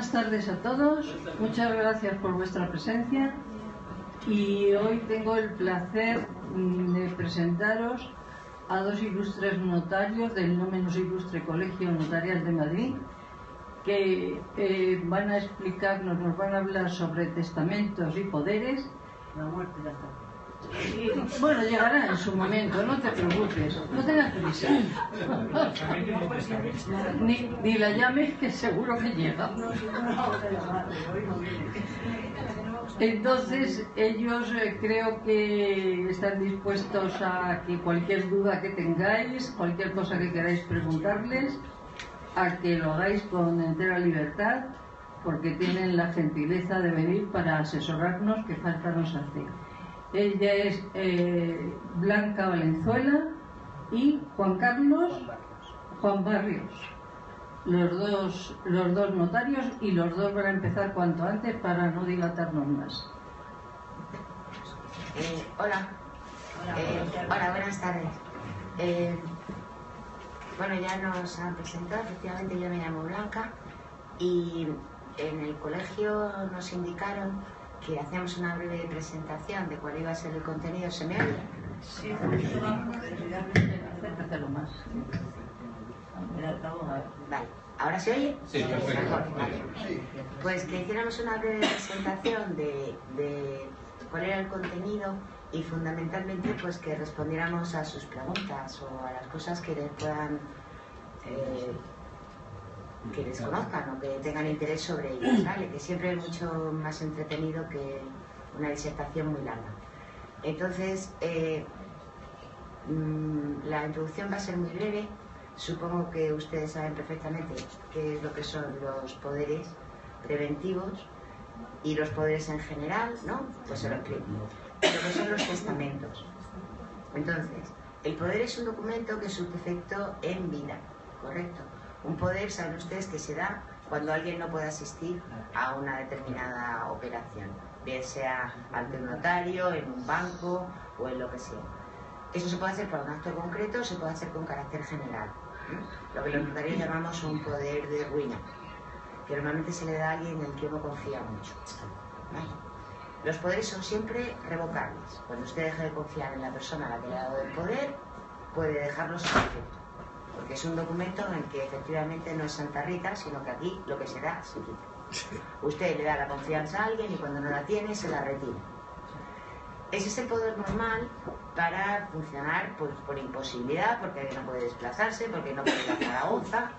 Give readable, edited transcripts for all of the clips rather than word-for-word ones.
Buenas tardes a todos, muchas gracias por vuestra presencia y hoy tengo el placer de presentaros a dos ilustres notarios del no menos ilustre Colegio Notarial de Madrid que van a explicarnos, nos van a hablar sobre testamentos y poderes. La muerte ya está. Bueno, llegará en su momento, no te preocupes, no tengas prisa. Ni la llames, que seguro que llega. Entonces, ellos creo que están dispuestos a que cualquier duda que tengáis, cualquier cosa que queráis preguntarles, a que lo hagáis con entera libertad, porque tienen la gentileza de venir para asesorarnos, que falta nos hace. Ella es Blanca Valenzuela y Juan Barrios, los dos notarios, y los dos van a empezar cuanto antes para no dilatarnos más. Hola, buenas tardes. Bueno, ya nos han presentado, efectivamente yo me llamo Blanca y en el colegio nos indicaron que hacíamos una breve presentación de cuál iba a ser el contenido. ¿Se me oye? Sí, acércatelo más. Vale, ¿ahora se oye? Sí, perfecto. Vale. Pues que hiciéramos una breve presentación de cuál era el contenido y fundamentalmente pues que respondiéramos a sus preguntas o a las cosas que les puedan que les conozcan o que tengan interés sobre ellos, ¿vale? Que siempre es mucho más entretenido que una disertación muy larga. Entonces, la introducción va a ser muy breve. Supongo que ustedes saben perfectamente qué es lo que son los poderes preventivos y los poderes en general, ¿no? Pues se lo explico. Lo que son los testamentos. Entonces, el poder es un documento que surte efecto en vida, ¿correcto? Un poder, saben ustedes, que se da cuando alguien no puede asistir a una determinada operación, bien sea ante un notario, en un banco o en lo que sea. Eso se puede hacer por un acto concreto o se puede hacer con carácter general. Lo que los notarios llamamos un poder de ruina, que normalmente se le da a alguien en el que uno confía mucho. ¿Vale? Los poderes son siempre revocables. Cuando usted deje de confiar en la persona a la que le ha dado el poder, puede dejarlo sin efecto. Porque es un documento en el que efectivamente no es Santa Rita, sino que aquí lo que se da se quita. Usted le da la confianza a alguien y cuando no la tiene se la retira. Ese es el poder normal para funcionar por imposibilidad, porque alguien no puede desplazarse, porque no puede ir a Zaragoza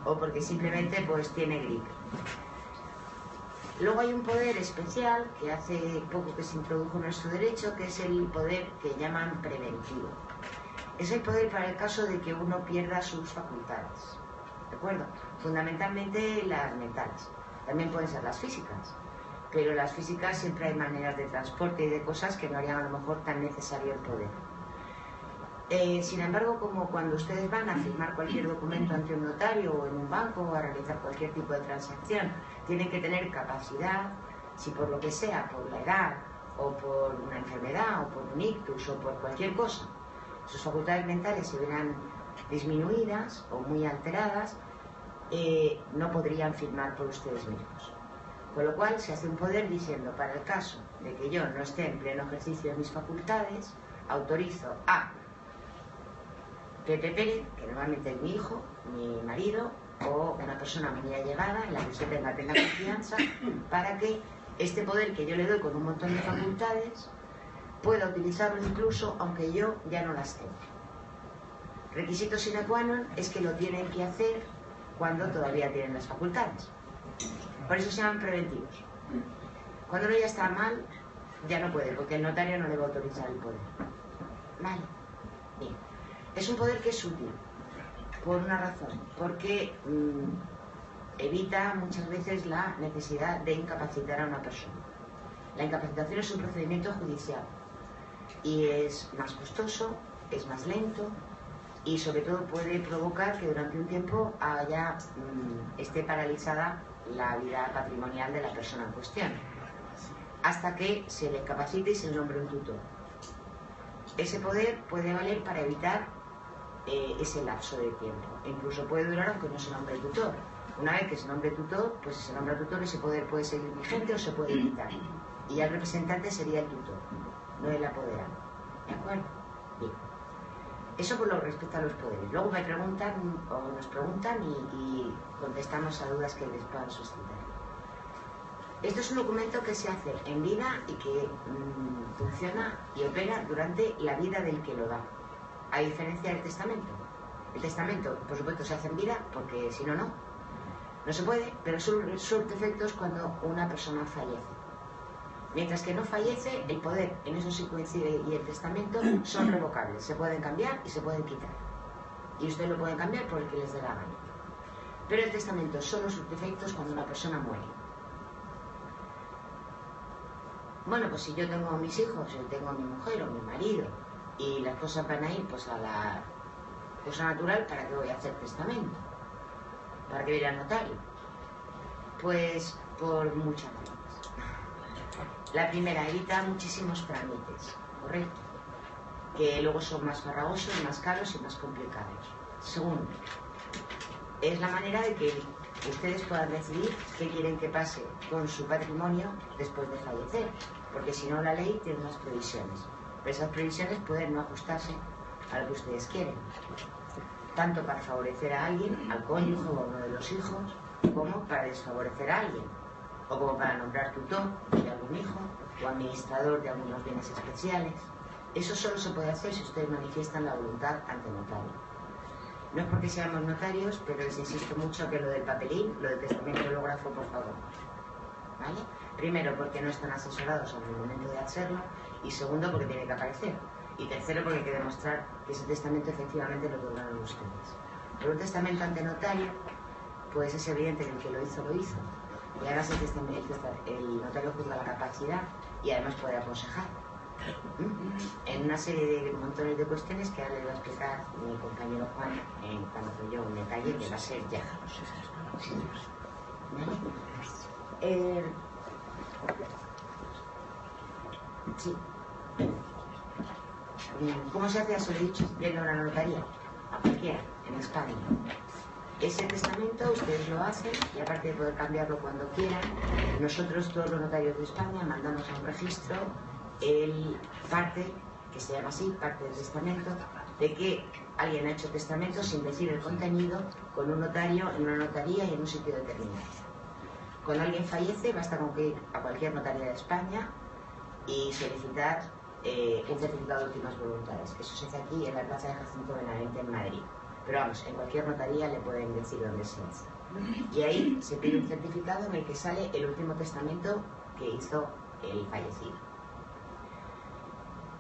o porque simplemente pues tiene gripe. Luego hay un poder especial que hace poco que se introdujo en nuestro derecho, que es el poder que llaman preventivo. Es el poder para el caso de que uno pierda sus facultades, ¿de acuerdo? Fundamentalmente las mentales, también pueden ser las físicas, pero las físicas siempre hay maneras de transporte y de cosas que no harían a lo mejor tan necesario el poder. Sin embargo, como cuando ustedes van a firmar cualquier documento ante un notario o en un banco o a realizar cualquier tipo de transacción, tienen que tener capacidad, si por lo que sea, por la edad o por una enfermedad o por un ictus o por cualquier cosa, sus facultades mentales se verán disminuidas o muy alteradas, no podrían firmar por ustedes mismos. Con lo cual se hace un poder diciendo, para el caso de que yo no esté en pleno ejercicio de mis facultades, autorizo a Pepe Pérez, que normalmente es mi hijo, mi marido o una persona muy allegada en la que usted tenga confianza, para que este poder que yo le doy con un montón de facultades pueda utilizarlo incluso aunque yo ya no las tenga. Requisito sine qua non es que lo tienen que hacer cuando todavía tienen las facultades. Por eso se llaman preventivos. Cuando uno ya está mal, ya no puede, porque el notario no le va a autorizar el poder. Vale. Bien. Es un poder que es útil, por una razón, porque evita muchas veces la necesidad de incapacitar a una persona. La incapacitación es un procedimiento judicial y es más costoso, es más lento y sobre todo puede provocar que durante un tiempo esté paralizada la vida patrimonial de la persona en cuestión, hasta que se le incapacite y se le nombre un tutor. Ese poder puede valer para evitar ese lapso de tiempo. E incluso puede durar aunque no se nombre tutor, Una vez que se nombre tutor, pues se nombra tutor, ese poder puede seguir vigente o se puede quitar. Y ya el representante sería el tutor, no el apoderado. ¿De acuerdo? Bien. Eso por lo que respecta a los poderes. Luego me preguntan, o nos preguntan y contestamos a dudas que les puedan suscitar. Esto es un documento que se hace en vida y que funciona y opera durante la vida del que lo da. A diferencia del testamento. El testamento, por supuesto, se hace en vida, porque si no, no se puede, pero surte efectos cuando una persona fallece. Mientras que no fallece, el poder, en eso sí coincide, y el testamento son revocables, se pueden cambiar y se pueden quitar. Y ustedes lo pueden cambiar por el que les dé la gana. Pero el testamento solo surte efectos cuando una persona muere. Bueno, pues si yo tengo a mis hijos, yo tengo a mi mujer o mi marido, y las cosas van a ir pues a la cosa natural, ¿para qué voy a hacer testamento? ¿Para qué voy a ir al notario? Pues por muchas razones. La primera, evita muchísimos trámites, ¿correcto? Que luego son más farragosos, más caros y más complicados. Segundo, es la manera de que ustedes puedan decidir qué quieren que pase con su patrimonio después de fallecer, porque si no la ley tiene unas previsiones, pero esas previsiones pueden no ajustarse a lo que ustedes quieren, tanto para favorecer a alguien, al cónyuge o a uno de los hijos, como para desfavorecer a alguien, o como para nombrar tutor de algún hijo o administrador de algunos bienes especiales. Eso solo se puede hacer si ustedes manifiestan la voluntad ante notario. No es porque seamos notarios, pero les insisto mucho que lo del papelín, lo del testamento hológrafo, por favor. ¿Vale? Primero, porque no están asesorados en el momento de hacerlo, y segundo, porque tiene que aparecer. Y tercero, porque hay que demostrar que ese testamento efectivamente lo lograron ustedes. Pero un testamento ante notario, pues es evidente que el que lo hizo, y además el notario juzga la capacidad y además puede aconsejar en una serie de montones de cuestiones que ahora le va a explicar mi compañero Juan cuando fue yo en detalle, que va a ser ya. Sí. ¿Cómo se hace? Ya se lo he dicho, yendo a una notaría, a cualquiera, en España. Ese testamento ustedes lo hacen y aparte de poder cambiarlo cuando quieran, nosotros todos los notarios de España mandamos a un registro el parte, que se llama así, parte del testamento, de que alguien ha hecho testamento sin decir el contenido con un notario en una notaría y en un sitio determinado. Cuando alguien fallece basta con que ir a cualquier notaría de España y solicitar un certificado de últimas voluntades. Eso se hace aquí en la Plaza de Jacinto Benavente en Madrid. Pero vamos, en cualquier notaría le pueden decir dónde se hace. Y ahí se pide un certificado en el que sale el último testamento que hizo el fallecido.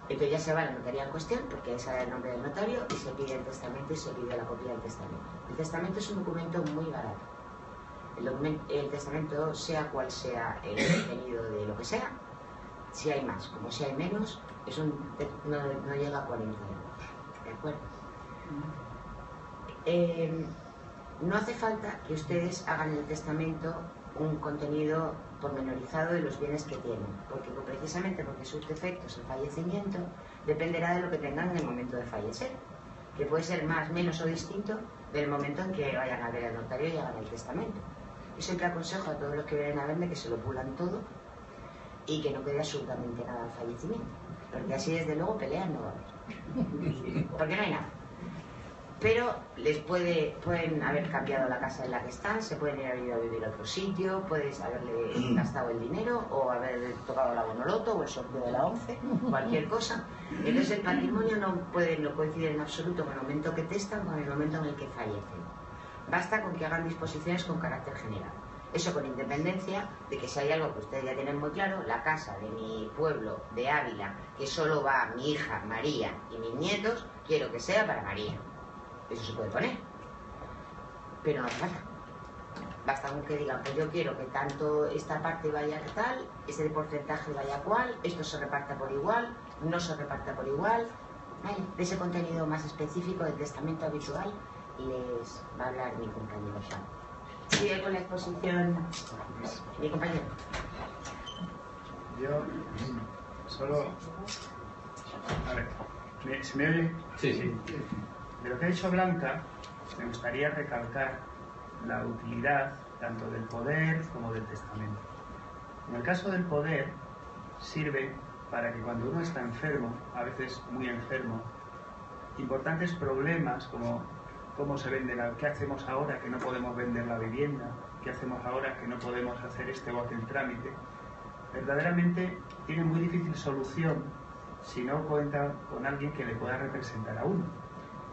Entonces ya se va a la notaría en cuestión, porque ahí sale el nombre del notario, y se pide el testamento y se pide la copia del testamento. El testamento es un documento muy barato. El testamento, sea cual sea el contenido de lo que sea, si hay más, como si hay menos, no llega a 40 euros. ¿De acuerdo? No hace falta que ustedes hagan en el testamento un contenido pormenorizado de los bienes que tienen, porque precisamente porque surte efectos el fallecimiento dependerá de lo que tengan en el momento de fallecer, que puede ser más, menos o distinto del momento en que vayan a ver al notario y hagan el testamento. Yo siempre aconsejo a todos los que vienen a verme que se lo pulan todo y que no quede absolutamente nada al fallecimiento, porque así desde luego peleas no va a haber, porque no hay nada. Pero les pueden haber cambiado la casa en la que están, se pueden ir a vivir a otro sitio, puedes haberle gastado el dinero o haber tocado la bonoloto o el sorteo de la 11, cualquier cosa. Entonces el patrimonio no coincide en absoluto con el momento que testan con el momento en el que fallecen. Basta con que hagan disposiciones con carácter general. Eso con independencia de que si hay algo que ustedes ya tienen muy claro, la casa de mi pueblo de Ávila, que solo va mi hija María y mis nietos, quiero que sea para María. Eso se puede poner, pero no hace falta. Basta con que digan, pues yo quiero que tanto esta parte vaya tal, ese porcentaje vaya cual, esto se reparta por igual, no se reparta por igual, ¿vale? De ese contenido más específico del testamento habitual les va a hablar mi compañero Juan. Sigue con la exposición mi compañero. Yo solo... A ver, ¿se me oye? Sí. De lo que ha dicho Blanca, me gustaría recalcar la utilidad tanto del poder como del testamento. En el caso del poder, sirve para que cuando uno está enfermo, a veces muy enfermo, importantes problemas como cómo se vende, qué hacemos ahora que no podemos vender la vivienda, qué hacemos ahora que no podemos hacer este o aquel trámite, verdaderamente tiene muy difícil solución si no cuenta con alguien que le pueda representar a uno.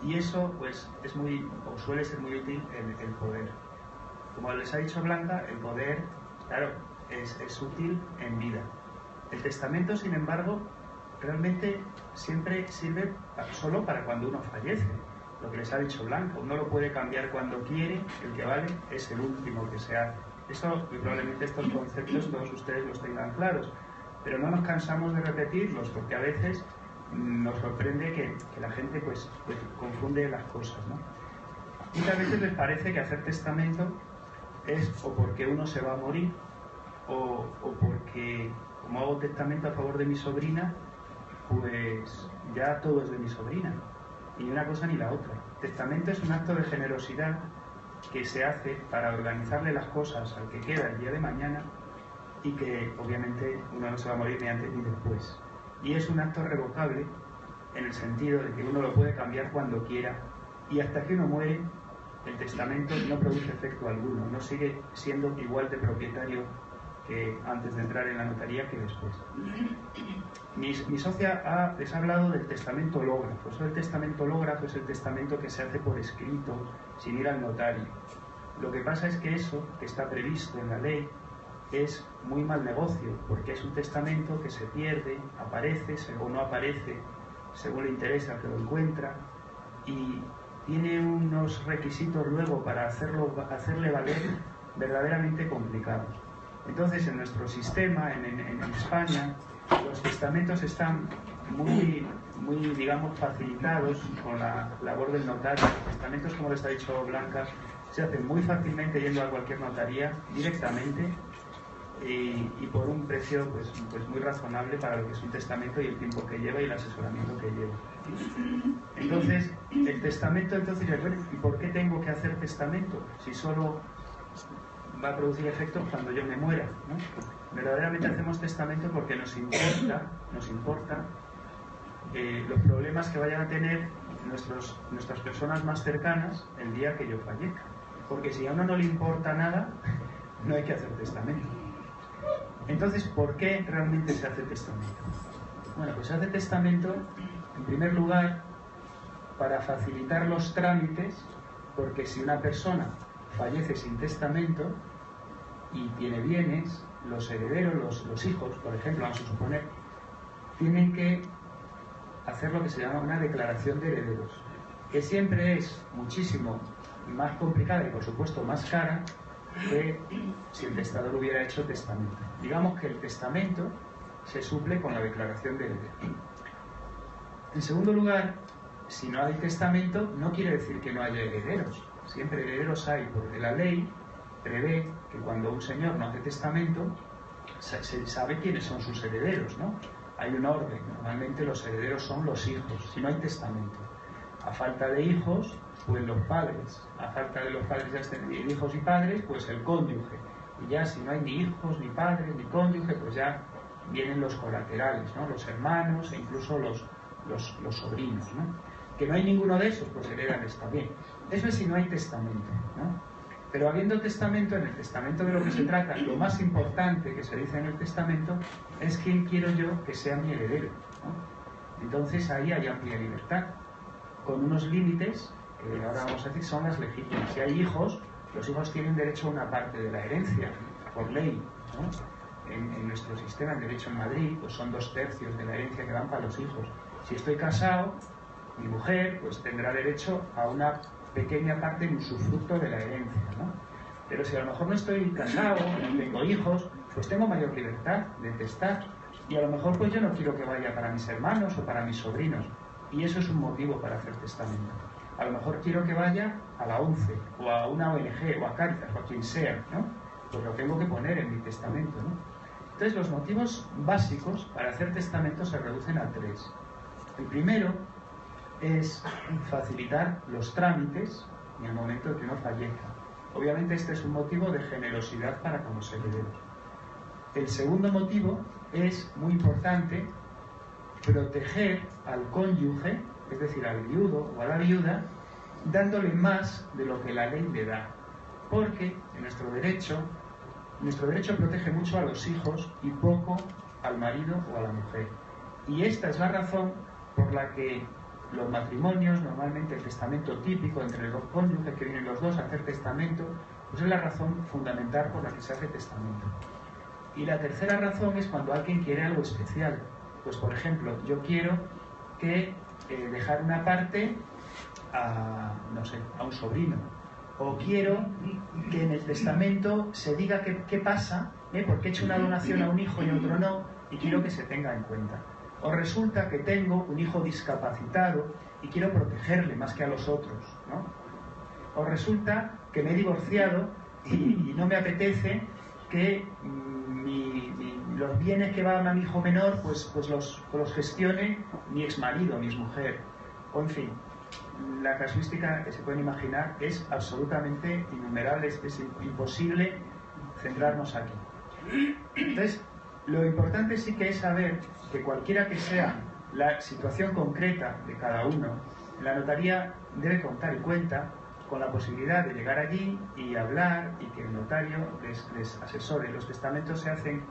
Y eso pues es muy, o suele ser muy útil el poder. Como les ha dicho Blanca, el poder, claro, es útil en vida. El testamento, sin embargo, realmente siempre sirve solo para cuando uno fallece. Lo que les ha dicho Blanca, uno lo puede cambiar cuando quiere, el que vale es el último que se hace. Eso, y probablemente estos conceptos todos ustedes los tengan claros, pero no nos cansamos de repetirlos porque a veces nos sorprende que la gente pues confunde las cosas, ¿no? Muchas veces les parece que hacer testamento es o porque uno se va a morir o porque, como hago testamento a favor de mi sobrina, pues ya todo es de mi sobrina. Y ni una cosa ni la otra. Testamento es un acto de generosidad que se hace para organizarle las cosas al que queda el día de mañana y que obviamente uno no se va a morir ni antes ni después. Y es un acto revocable en el sentido de que uno lo puede cambiar cuando quiera y hasta que uno muere el testamento no produce efecto alguno, no sigue siendo igual de propietario que antes de entrar en la notaría que después. Mi socia les ha hablado del testamento hológrafo. Eso del testamento hológrafo es el testamento que se hace por escrito, sin ir al notario. Lo que pasa es que eso, que está previsto en la ley, es muy mal negocio, porque es un testamento que se pierde, aparece o no aparece, según le interesa que lo encuentra, y tiene unos requisitos luego para hacerle valer verdaderamente complicados. Entonces, en nuestro sistema, en España, los testamentos están muy, digamos, facilitados con la labor del notario. Los testamentos, como les ha dicho Blanca, se hacen muy fácilmente yendo a cualquier notaría directamente y por un precio pues muy razonable para lo que es un testamento y el tiempo que lleva y el asesoramiento que lleva. Entonces, el testamento, ¿y por qué tengo que hacer testamento? Si solo va a producir efectos cuando yo me muera, ¿no? Verdaderamente hacemos testamento porque nos importa los problemas que vayan a tener nuestras personas más cercanas el día que yo fallezca. Porque si a uno no le importa nada, no hay que hacer testamento. Entonces, ¿por qué realmente se hace testamento? Bueno, pues se hace testamento, en primer lugar, para facilitar los trámites, porque si una persona fallece sin testamento y tiene bienes, los herederos, los hijos, por ejemplo, vamos a suponer, tienen que hacer lo que se llama una declaración de herederos, que siempre es muchísimo más complicada y, por supuesto, más cara que si el testador hubiera hecho testamento. Digamos que el testamento se suple con la declaración de herederos. En segundo lugar, si no hay testamento, no quiere decir que no haya herederos. Siempre herederos hay, porque la ley prevé que cuando un señor no hace testamento, se sabe quiénes son sus herederos, ¿no? Hay un orden. Normalmente los herederos son los hijos, si no hay testamento. A falta de hijos, pues los padres. A falta de los padres ya hijos y padres, pues el cónyuge. Y ya si no hay ni hijos, ni padres, ni cónyuge, pues ya vienen los colaterales, ¿no? Los hermanos e incluso los sobrinos, ¿no? Que no hay ninguno de esos, pues heredan está bien. Eso es si no hay testamento, ¿no? Pero habiendo testamento, en el testamento de lo que se trata, lo más importante que se dice en el testamento es quién quiero yo que sea mi heredero, ¿no? Entonces ahí hay amplia libertad, con unos límites que ahora vamos a decir son las legítimas. Si hay hijos, los hijos tienen derecho a una parte de la herencia, por ley, ¿no? En nuestro sistema, en derecho en Madrid, pues son 2/3 de la herencia que van para los hijos. Si estoy casado, mi mujer pues tendrá derecho a una pequeña parte en usufructo de la herencia, ¿no? Pero si a lo mejor no estoy casado, no tengo hijos, pues tengo mayor libertad de testar. Y a lo mejor pues yo no quiero que vaya para mis hermanos o para mis sobrinos. Y eso es un motivo para hacer testamento. A lo mejor quiero que vaya a la ONCE, o a una ONG, o a Cáritas, o a quien sea, ¿no? Pues lo tengo que poner en mi testamento, ¿no? Entonces los motivos básicos para hacer testamento se reducen a 3. El primero es facilitar los trámites en el momento en que uno fallezca. Obviamente este es un motivo de generosidad para con los herederos. El segundo motivo es muy importante: proteger al cónyuge, es decir, al viudo o a la viuda, dándole más de lo que la ley le da. Porque en nuestro derecho protege mucho a los hijos y poco al marido o a la mujer. Y esta es la razón por la que los matrimonios, normalmente el testamento típico entre los cónyuges, que vienen los dos a hacer testamento, pues es la razón fundamental por la que se hace testamento. Y la tercera razón es cuando alguien quiere algo especial. Pues por ejemplo, yo quiero que dejar una parte a, no sé, a un sobrino. O quiero que en el testamento se diga qué pasa, porque he hecho una donación a un hijo y a otro no, y quiero que se tenga en cuenta. O resulta que tengo un hijo discapacitado y quiero protegerle más que a los otros, ¿no? O resulta que me he divorciado y no me apetece que los bienes que van a mi hijo menor pues los gestione mi exmarido, mi exmujer. O en fin, la casuística que se pueden imaginar es absolutamente innumerable, es imposible centrarnos aquí. Entonces, lo importante sí que es saber que cualquiera que sea la situación concreta de cada uno, la notaría debe contar y cuenta con la posibilidad de llegar allí y hablar y que el notario les asesore. Los testamentos se hacen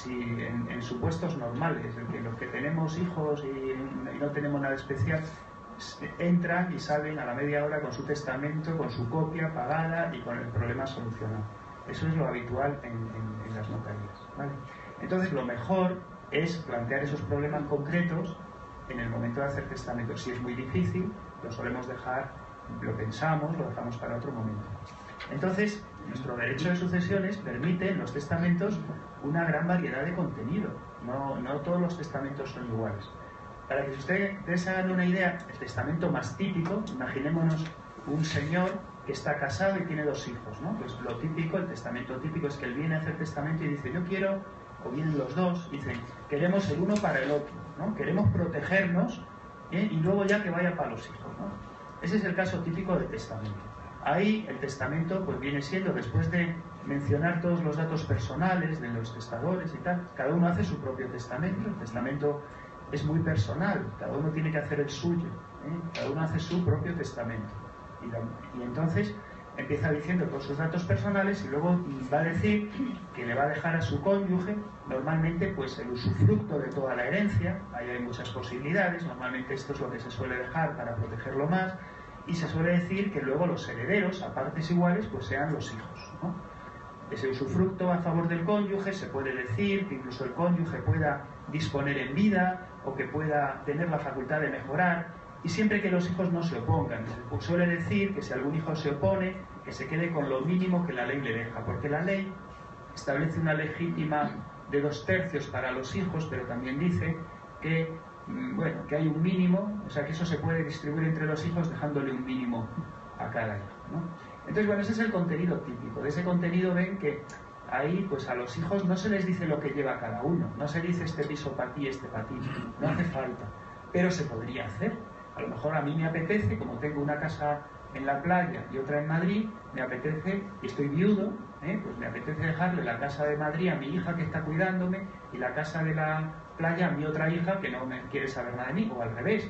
en supuestos normales, en que los que tenemos hijos y no tenemos nada especial, entran y salen a la media hora con su testamento, con su copia pagada y con el problema solucionado. Eso es lo habitual en las notarías, ¿vale? Entonces, lo mejor es plantear esos problemas concretos en el momento de hacer testamento. Si es muy difícil, lo solemos dejar, lo pensamos, lo dejamos para otro momento. Entonces, nuestro derecho de sucesiones permite en los testamentos una gran variedad de contenido. No todos los testamentos son iguales. Para que ustedes se hagan una idea, el testamento más típico, imaginémonos un señor que está casado y tiene 2 hijos, ¿no? Pues lo típico, el testamento típico es que él viene a hacer testamento y dice, yo quiero, o vienen los dos, dicen, queremos el uno para el otro, ¿no? Queremos protegernos, y luego ya que vaya para los hijos, ¿no? Ese es el caso típico del testamento. Ahí el testamento pues viene siendo, después de mencionar todos los datos personales de los testadores y tal, cada uno hace su propio testamento. El testamento es muy personal, cada uno tiene que hacer el suyo, cada uno hace su propio testamento. Y entonces empieza diciendo todos sus datos personales y luego va a decir que le va a dejar a su cónyuge, normalmente pues el usufructo de toda la herencia. Ahí hay muchas posibilidades, normalmente esto es lo que se suele dejar para protegerlo más, y se suele decir que luego los herederos a partes iguales pues sean los hijos, ¿no? Ese usufructo a favor del cónyuge se puede decir que incluso el cónyuge pueda disponer en vida o que pueda tener la facultad de mejorar, y siempre que los hijos no se opongan. Se suele decir que si algún hijo se opone, que se quede con lo mínimo que la ley le deja, porque la ley establece una legítima de 2/3 para los hijos, pero también dice que, bueno, que hay un mínimo, o sea que eso se puede distribuir entre los hijos dejándole un mínimo a cada hijo, ¿no? Entonces, bueno, ese es el contenido típico. De ese contenido ven que ahí, pues a los hijos no se les dice lo que lleva cada uno, no se dice este piso para ti, este para ti, no hace falta, pero se podría hacer. A lo mejor a mí me apetece, como tengo una casa en la playa y otra en Madrid, me apetece, y estoy viudo, pues me apetece dejarle la casa de Madrid a mi hija que está cuidándome y la casa de la playa a mi otra hija que no me quiere saber nada de mí, o al revés,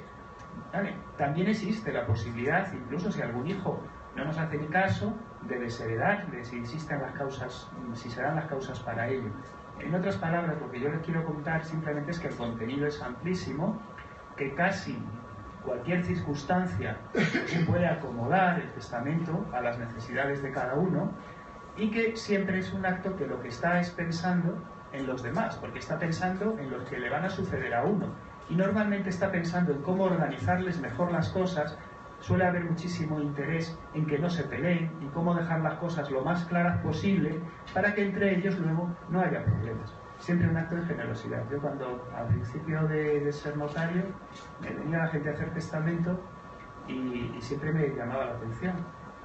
¿vale? También existe la posibilidad, incluso si algún hijo no nos hace ni caso, de desheredar, de si existen las causas, si se dan las causas para ello. En otras palabras, lo que yo les quiero contar simplemente es que el contenido es amplísimo, que casi cualquier circunstancia se puede acomodar el testamento a las necesidades de cada uno, y que siempre es un acto que lo que está es pensando en los demás, porque está pensando en los que le van a suceder a uno, y normalmente está pensando en cómo organizarles mejor las cosas. Suele haber muchísimo interés en que no se peleen y cómo dejar las cosas lo más claras posible para que entre ellos luego no haya problemas. Siempre un acto de generosidad. Yo cuando al principio de ser notario me venía la gente a hacer testamento y siempre me llamaba la atención,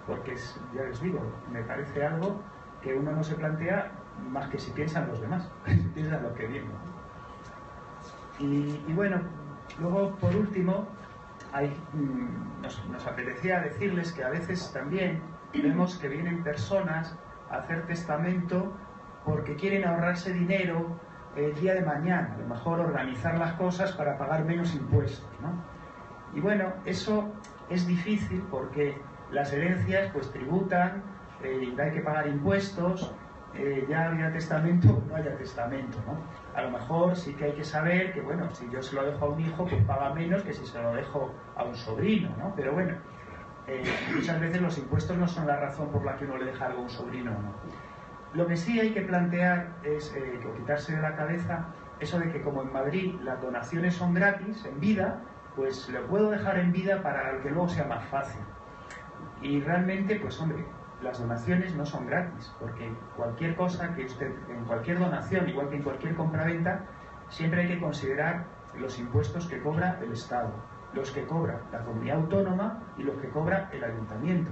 porque ya les digo, me parece algo que uno no se plantea más que si piensan los demás, si piensan lo que vienen. Y bueno, luego por último nos apetecía decirles que a veces también vemos que vienen personas a hacer testamento porque quieren ahorrarse dinero el día de mañana, a lo mejor organizar las cosas para pagar menos impuestos, ¿no? Y bueno, eso es difícil porque las herencias pues tributan, hay que pagar impuestos, ya haya testamento o no haya testamento, ¿no? A lo mejor sí que hay que saber que, bueno, si yo se lo dejo a un hijo, pues paga menos que si se lo dejo a un sobrino, ¿no? Pero bueno, muchas veces los impuestos no son la razón por la que uno le deja algo a un sobrino, ¿no? Lo que sí hay que plantear es, o quitarse de la cabeza, eso de que como en Madrid las donaciones son gratis, en vida, pues lo puedo dejar en vida para que luego sea más fácil. Y realmente, pues hombre, las donaciones no son gratis, porque cualquier cosa que usted, en cualquier donación, igual que en cualquier compraventa, siempre hay que considerar los impuestos que cobra el Estado, los que cobra la comunidad autónoma y los que cobra el ayuntamiento.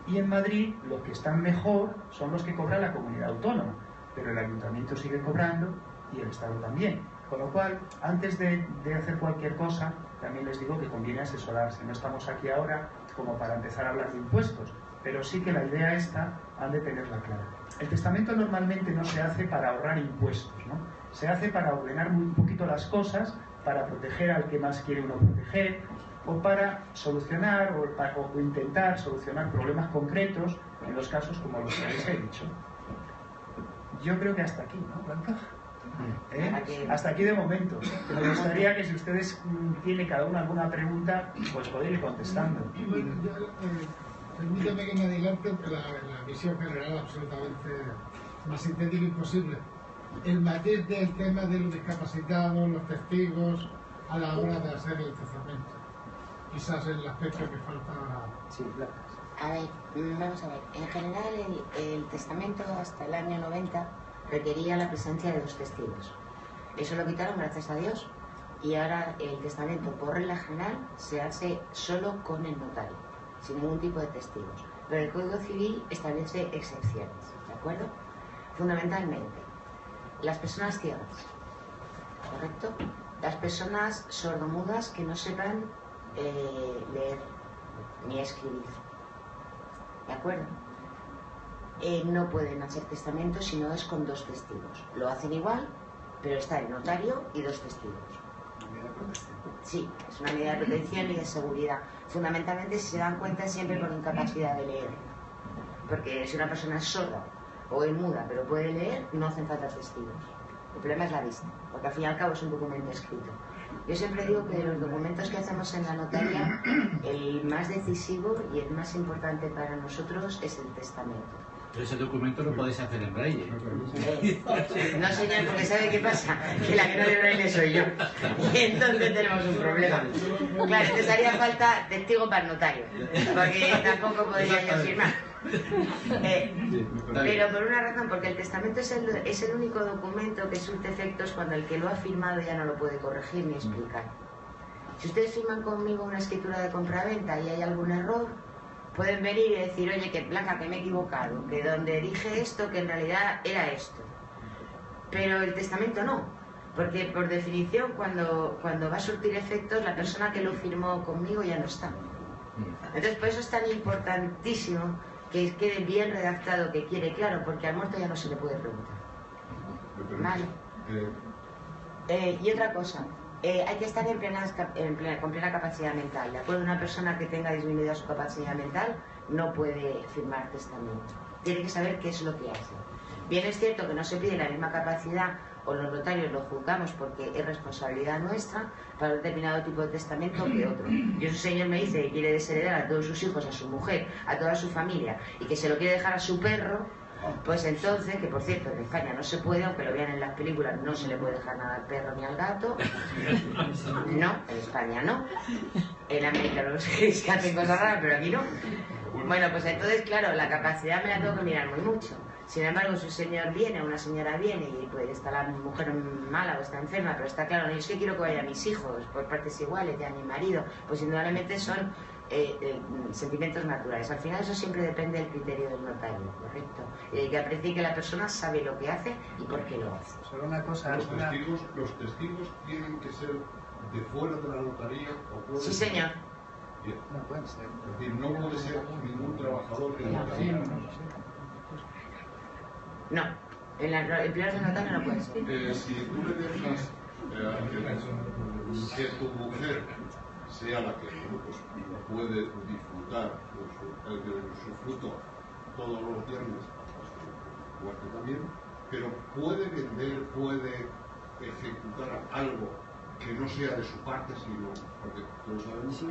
Y en Madrid los que están mejor son los que cobra la comunidad autónoma, pero el ayuntamiento sigue cobrando y el Estado también. Con lo cual, antes de hacer cualquier cosa, también les digo que conviene asesorarse. No estamos aquí ahora como para empezar a hablar de impuestos, pero sí que la idea esta han de tenerla clara. El testamento normalmente no se hace para ahorrar impuestos, ¿no? Se hace para ordenar un poquito las cosas, para proteger al que más quiere uno proteger, o para solucionar o intentar solucionar problemas concretos en los casos como los que les he dicho. Yo creo que hasta aquí, ¿no, Blanca? Hasta aquí de momento. Me gustaría que si ustedes tienen cada uno alguna pregunta, pues poder ir contestando. Permítame que me adelante, porque la visión general absolutamente más sintética imposible. El matiz del tema de los discapacitados, los testigos, a la hora de hacer el testamento. Quizás el aspecto que falta ahora. Sí, claro. A ver, vamos a ver. En general, el testamento hasta el año 90 requería la presencia de 2 testigos. Eso lo quitaron, gracias a Dios, y ahora el testamento, por regla general, se hace solo con el notario, sin ningún tipo de testigos. Pero el Código Civil establece excepciones, ¿de acuerdo? Fundamentalmente, las personas ciegas, ¿correcto? Las personas sordomudas que no sepan leer ni escribir, ¿de acuerdo? No pueden hacer testamento si no es con 2 testigos. Lo hacen igual, pero está el notario y 2 testigos. Sí, es una medida de protección y de seguridad. Fundamentalmente, si se dan cuenta, siempre con incapacidad de leer. Porque si una persona es sorda o es muda, pero puede leer, no hacen falta testigos. El problema es la vista, porque al fin y al cabo es un documento escrito. Yo siempre digo que de los documentos que hacemos en la notaría, el más decisivo y el más importante para nosotros es el testamento. Pero ese documento lo podéis hacer en braille. No, señor, porque ¿sabe qué pasa? Que la que no de braille soy yo. Y entonces tenemos un problema. Claro, entonces haría falta testigo para el notario, porque tampoco podría yo firmar. Pero por una razón, porque el testamento es el único documento que surte efectos cuando el que lo ha firmado ya no lo puede corregir ni explicar. Si ustedes firman conmigo una escritura de compraventa y hay algún error, pueden venir y decir, oye, que Blanca, que me he equivocado, que donde dije esto, que en realidad era esto. Pero el testamento no, porque por definición cuando va a surtir efectos, la persona que lo firmó conmigo ya no está. Entonces por eso es tan importantísimo que quede bien redactado, que quede claro, porque al muerto ya no se le puede preguntar. Vale. Y otra cosa, hay que estar con plena capacidad mental. De acuerdo, una persona que tenga disminuida su capacidad mental no puede firmar testamento. Tiene que saber qué es lo que hace. Bien es cierto que no se pide la misma capacidad, o los notarios lo juzgamos porque es responsabilidad nuestra para un determinado tipo de testamento que otro. Y ese señor me dice que quiere desheredar a todos sus hijos, a su mujer, a toda su familia, y que se lo quiere dejar a su perro, pues entonces, que por cierto en España no se puede, aunque lo vean en las películas, no se le puede dejar nada al perro ni al gato. No, en España no. En América no sé si hacen cosas raras, pero aquí no. Bueno, pues entonces, claro, la capacidad me la tengo que mirar muy mucho. Sin embargo, si un señor viene, una señora viene y pues está la mujer mala o está enferma, pero está claro, no, yo es que quiero que vayan mis hijos por partes iguales, ya mi marido, pues indudablemente son sentimientos naturales. Al final eso siempre depende del criterio del notario, ¿correcto? Que aprecie que la persona sabe lo que hace y por qué lo hace. Solo una cosa... Los testigos tienen que ser de fuera de la notaría o pueden... Sí, señor. bien. No pueden ser. Es decir, no puede ser ningún trabajador en la notaría. No, el pilar de notario no puede ser. Si tú le dejas que tu mujer sea la que pues, puede disfrutar de su fruto todos los viernes hasta su muerte también, pero puede vender, puede ejecutar algo que no sea de su parte, sino porque todos sabemos que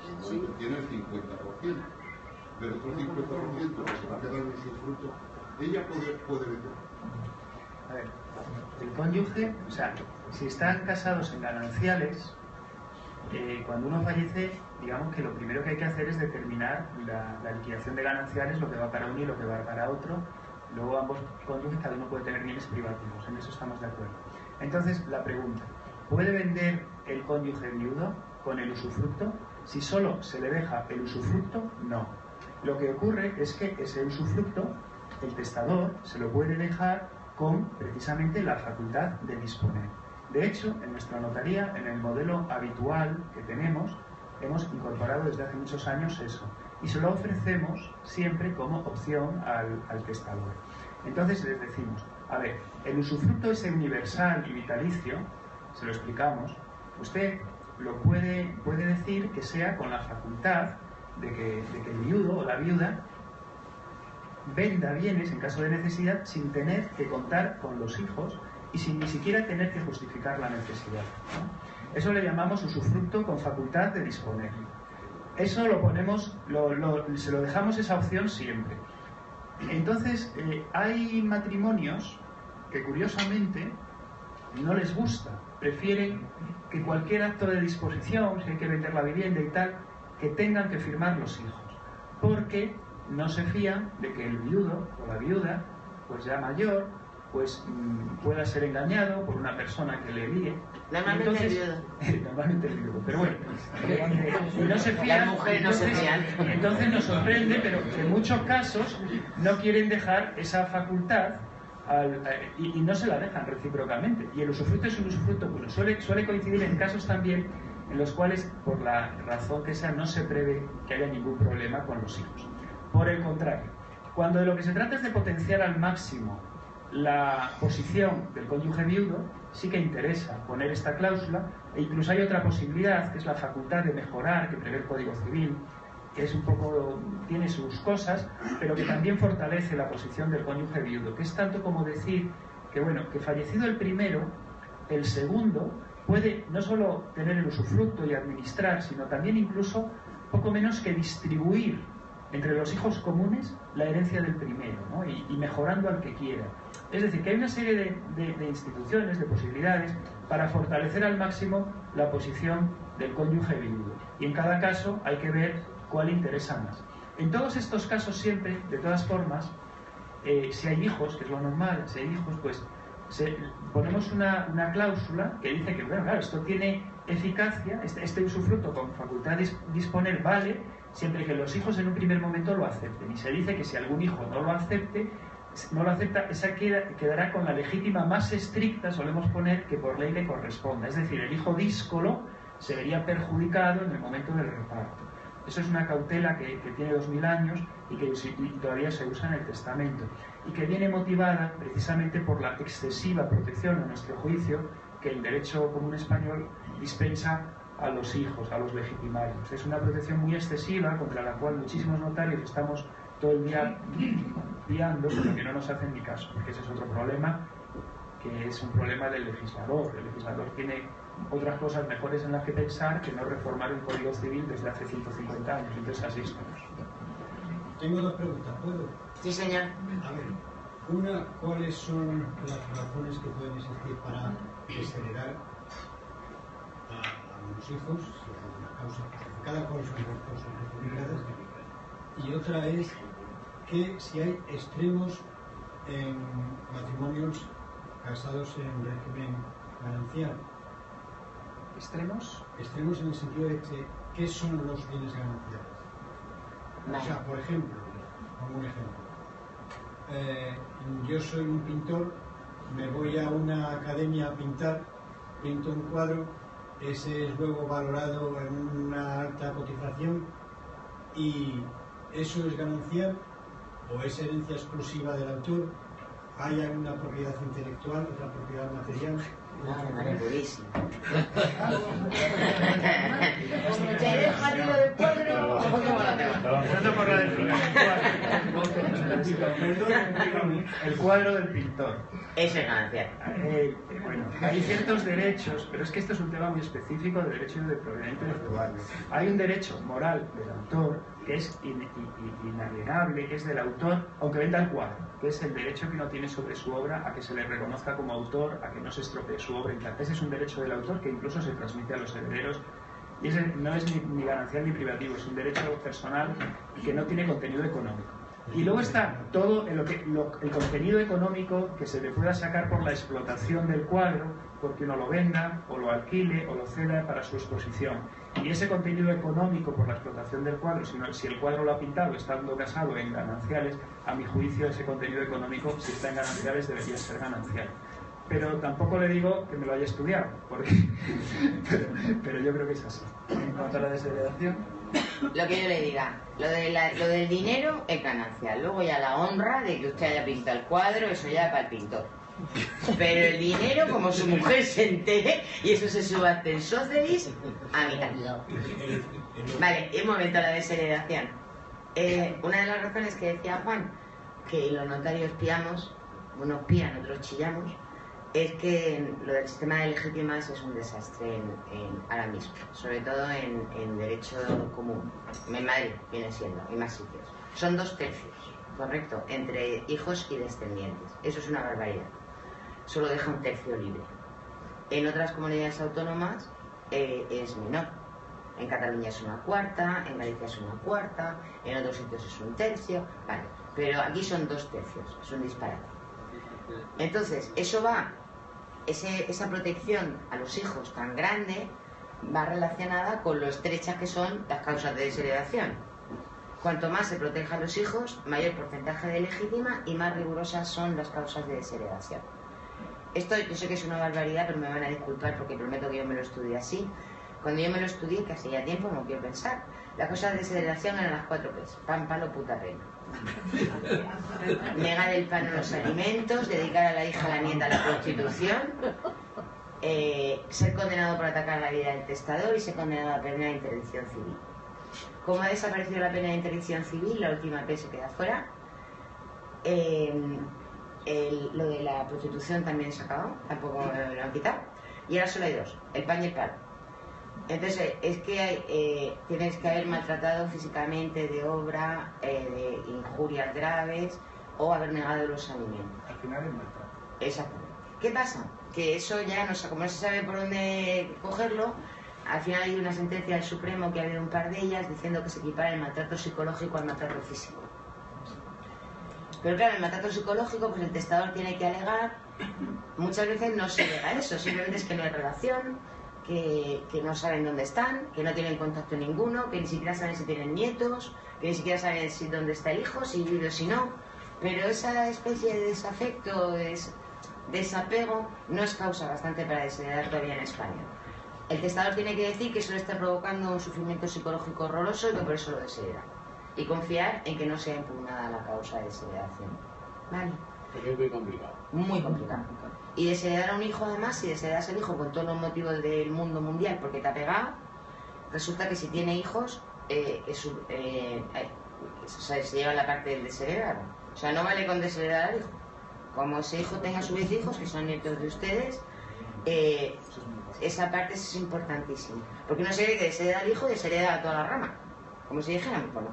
entonces tiene el 50%, pero otro 50% que se va a quedar en su fruto, ella puede vender. A ver, el cónyuge, o sea, si están casados en gananciales, cuando uno fallece, digamos que lo primero que hay que hacer es determinar la liquidación de gananciales, lo que va para uno y lo que va para otro. Luego ambos cónyuges, cada uno puede tener bienes privativos, en eso estamos de acuerdo. Entonces, la pregunta, ¿puede vender el cónyuge viudo con el usufructo? Si solo se le deja el usufructo, no. Lo que ocurre es que ese usufructo, el testador se lo puede dejar con precisamente la facultad de disponer. De hecho, en nuestra notaría, en el modelo habitual que tenemos, hemos incorporado desde hace muchos años eso. Y se lo ofrecemos siempre como opción al testador. Entonces les decimos, a ver, el usufructo ese universal y vitalicio, se lo explicamos, usted lo puede decir que sea con la facultad de que el viudo o la viuda venda bienes en caso de necesidad sin tener que contar con los hijos y sin ni siquiera tener que justificar la necesidad, ¿no? Eso le llamamos usufructo con facultad de disponer. Eso lo ponemos, se lo dejamos esa opción siempre. Entonces, hay matrimonios que curiosamente no les gusta, prefieren que cualquier acto de disposición, si hay que vender la vivienda y tal, que tengan que firmar los hijos, porque no se fían de que el viudo o la viuda, pues ya mayor, pues pueda ser engañado por una persona que le líe. Normalmente el viudo. Normalmente el viudo, pero bueno, y no se fían. Las mujeres no se fían. Entonces nos sorprende, pero en muchos casos no quieren dejar esa facultad y no se la dejan recíprocamente. Y el usufructo es un usufructo, bueno, suele coincidir en casos también en los cuales, por la razón que sea, no se prevé que haya ningún problema con los hijos. Por el contrario, cuando de lo que se trata es de potenciar al máximo la posición del cónyuge viudo, sí que interesa poner esta cláusula, e incluso hay otra posibilidad, que es la facultad de mejorar, que prevé el Código Civil, que es un poco, tiene sus cosas, pero que también fortalece la posición del cónyuge viudo, que es tanto como decir que, bueno, que fallecido el primero, el segundo puede no solo tener el usufructo y administrar, sino también incluso poco menos que distribuir entre los hijos comunes la herencia del primero, ¿no? y mejorando al que quiera. Es decir, que hay una serie de instituciones, de posibilidades para fortalecer al máximo la posición del cónyuge viudo. Y en cada caso hay que ver cuál interesa más. En todos estos casos siempre, de todas formas, si hay hijos, que es lo normal, si hay hijos, pues ponemos una cláusula que dice que, bueno, claro, esto tiene eficacia, este usufructo con facultad de disponer vale siempre que los hijos en un primer momento lo acepten. Y se dice que si algún hijo no lo acepta, esa quedará con la legítima más estricta, solemos poner, que por ley le corresponda. Es decir, el hijo díscolo se vería perjudicado en el momento del reparto. Eso es una cautela que tiene 2000 años y que todavía se usa en el testamento, y que viene motivada precisamente por la excesiva protección, a nuestro juicio, que el derecho común español dispensa a los hijos, a los legitimarios. Es una protección muy excesiva contra la cual muchísimos notarios estamos todo el día liando, pero que no nos hacen ni caso, porque ese es otro problema, que es un problema del legislador. El legislador tiene otras cosas mejores en las que pensar que no reformar el Código Civil desde hace 150 años. Entonces así estamos. Tengo dos preguntas, ¿puedo? Sí, señor. A ver, una, ¿cuáles son las razones que pueden existir para desheredar a los hijos, si hay una causa justificada, cuáles son las causas justificadas? Y otra es que si hay extremos en matrimonios casados en régimen ganancial. ¿Extremos? Extremos en el sentido de que, ¿qué son los bienes gananciales? O sea, por ejemplo, como un ejemplo, yo soy un pintor, me voy a una academia a pintar, pinto un cuadro ese es luego valorado en una alta cotización y eso es ganancial o es herencia exclusiva del autor. ¿Hay alguna propiedad intelectual, otra propiedad material? Buenísimo. ¿Te deja lo del cuadro? Empezando por la definición. El cuadro del pintor. Eso es ganancial. Bueno, hay ciertos derechos, pero es que esto es un tema muy específico de derecho de propiedad intelectual. Hay un derecho moral del autor que es inalienable, que es del autor, aunque venda el cuadro, que es el derecho que uno tiene sobre su obra a que se le reconozca como autor, a que no se estropee su obra y tal. Ese es un derecho del autor que incluso se transmite a los herederos y ese no es ni ganancial ni privativo, es un derecho personal que no tiene contenido económico. Y luego está todo el contenido económico que se le pueda sacar por la explotación del cuadro, porque uno lo venda, o lo alquile, o lo ceda para su exposición. Y ese contenido económico por la explotación del cuadro, si el cuadro lo ha pintado estando casado en gananciales, a mi juicio ese contenido económico, si está en gananciales, debería ser ganancial. Pero tampoco le digo que me lo haya estudiado, porque pero yo creo que es así. En cuanto a la desheredación, Lo que yo le diga, lo del dinero es ganancial. Luego ya la honra de que usted haya pintado el cuadro, eso ya para el pintor. Pero el dinero, como su mujer se entere, y eso se subasta en Sotheby's, a mitad. Vale, un momento, la desheredación. Una de las razones que decía Juan, que los notarios piamos, unos pían, otros chillamos, es que lo del sistema de legítimas es un desastre ahora mismo, sobre todo en derecho común. En Madrid viene siendo, y más sitios. Son 2 tercios, correcto, entre hijos y descendientes. Eso es una barbaridad. Solo deja 1 tercio libre. En otras comunidades autónomas es menor. En Cataluña es 1/4, en Galicia es 1/4, en otros sitios es 1 tercio, vale. Pero aquí son 2 tercios, es un disparate. Entonces, eso va, esa protección a los hijos tan grande va relacionada con lo estrechas que son las causas de desheredación. Cuanto más se proteja a los hijos, mayor porcentaje de legítima y más rigurosas son las causas de desheredación. Esto yo sé que es una barbaridad, pero me van a disculpar porque prometo que yo me lo estudié así. Cuando yo me lo estudié, que hace ya tiempo, no quiero pensar, las causas de desheredación eran las 4 P's. Pan, palo, puta, pena. Negar el pan a los alimentos, dedicar a la hija, a la nieta a la prostitución, ser condenado por atacar la vida del testador y ser condenado a la pena de interdicción civil. Como ha desaparecido la pena de interdicción civil, la última P se queda fuera. Lo de la prostitución también se acabó, tampoco lo han quitado. Y ahora solo hay 2, el pan y el palo. Entonces, es que tienes que haber maltratado físicamente de obra, de injurias graves o haber negado los alimentos. al final es maltrato. Exactamente. ¿Qué pasa? Que eso ya, como no se sabe por dónde cogerlo, al final hay una sentencia del Supremo que ha habido un par de ellas diciendo que se equipara el maltrato psicológico al maltrato físico. Pero claro, el maltrato psicológico, pues el testador tiene que alegar, muchas veces no se alega eso, simplemente es que no hay relación, que no saben dónde están, que no tienen contacto ninguno, que ni siquiera saben si tienen nietos, que ni siquiera saben dónde está el hijo, si vive o si no. Pero esa especie de desafecto, de desapego, no es causa bastante para desheredar todavía en España. El testador tiene que decir que eso le está provocando un sufrimiento psicológico horroroso y que por eso lo deshereda. Y confiar en que no sea impugnada la causa de desheredación. ¿Vale? Porque es muy complicado. Muy complicado. Y desheredar a un hijo, además, si desheredas al hijo con todos los motivos del mundo mundial porque te ha pegado, resulta que si tiene hijos, se lleva la parte del desheredado. O sea, no vale con desheredar al hijo. Como ese hijo tenga a su vez hijos, que son nietos de ustedes, esa parte es importantísima. Porque no se ve que deshereda al hijo y deshereda a toda la rama. Como si dijéramos, bueno,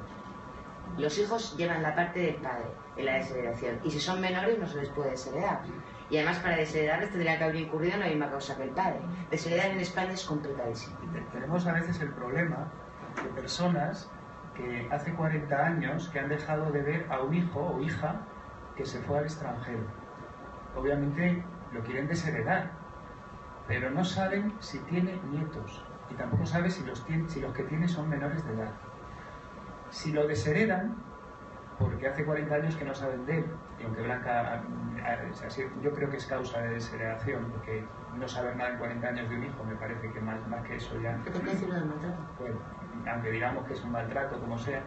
los hijos llevan la parte del padre en la desheredación. Y si son menores no se les puede desheredar. Y además para desheredarles tendría que haber incurrido en la misma causa que el padre. Desheredar en España es complicadísimo. Tenemos a veces el problema de personas que hace 40 años que han dejado de ver a un hijo o hija que se fue al extranjero. Obviamente lo quieren desheredar, pero no saben si tiene nietos y tampoco saben si los que tiene son menores de edad. Si lo desheredan, porque hace 40 años que no saben de él, y aunque Blanca, yo creo que es causa de desheredación, porque no saber nada en 40 años de un hijo me parece que más que eso ya... ¿Qué te parece lo del maltrato? Bueno, aunque digamos que es un maltrato, como sea,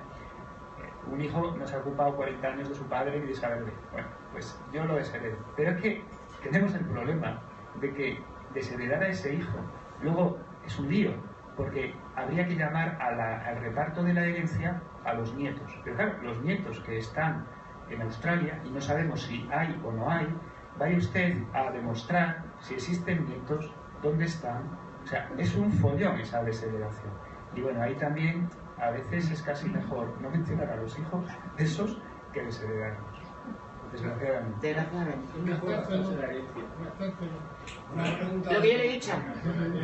un hijo no se ha ocupado 40 años de su padre ni de saber de él. Bueno, pues yo lo desheredo. Pero es que tenemos el problema de que desheredar a ese hijo luego es un lío, porque habría que llamar al reparto de la herencia a los nietos. Pero claro, los nietos que están en Australia y no sabemos si hay o no hay, vaya usted a demostrar si existen nietos, dónde están. O sea, es un follón esa desheredación. Y bueno, ahí también a veces es casi mejor no mencionar a los hijos de esos que desheredarlos. Desgraciadamente. Una pregunta, Lo que yo le he dicho.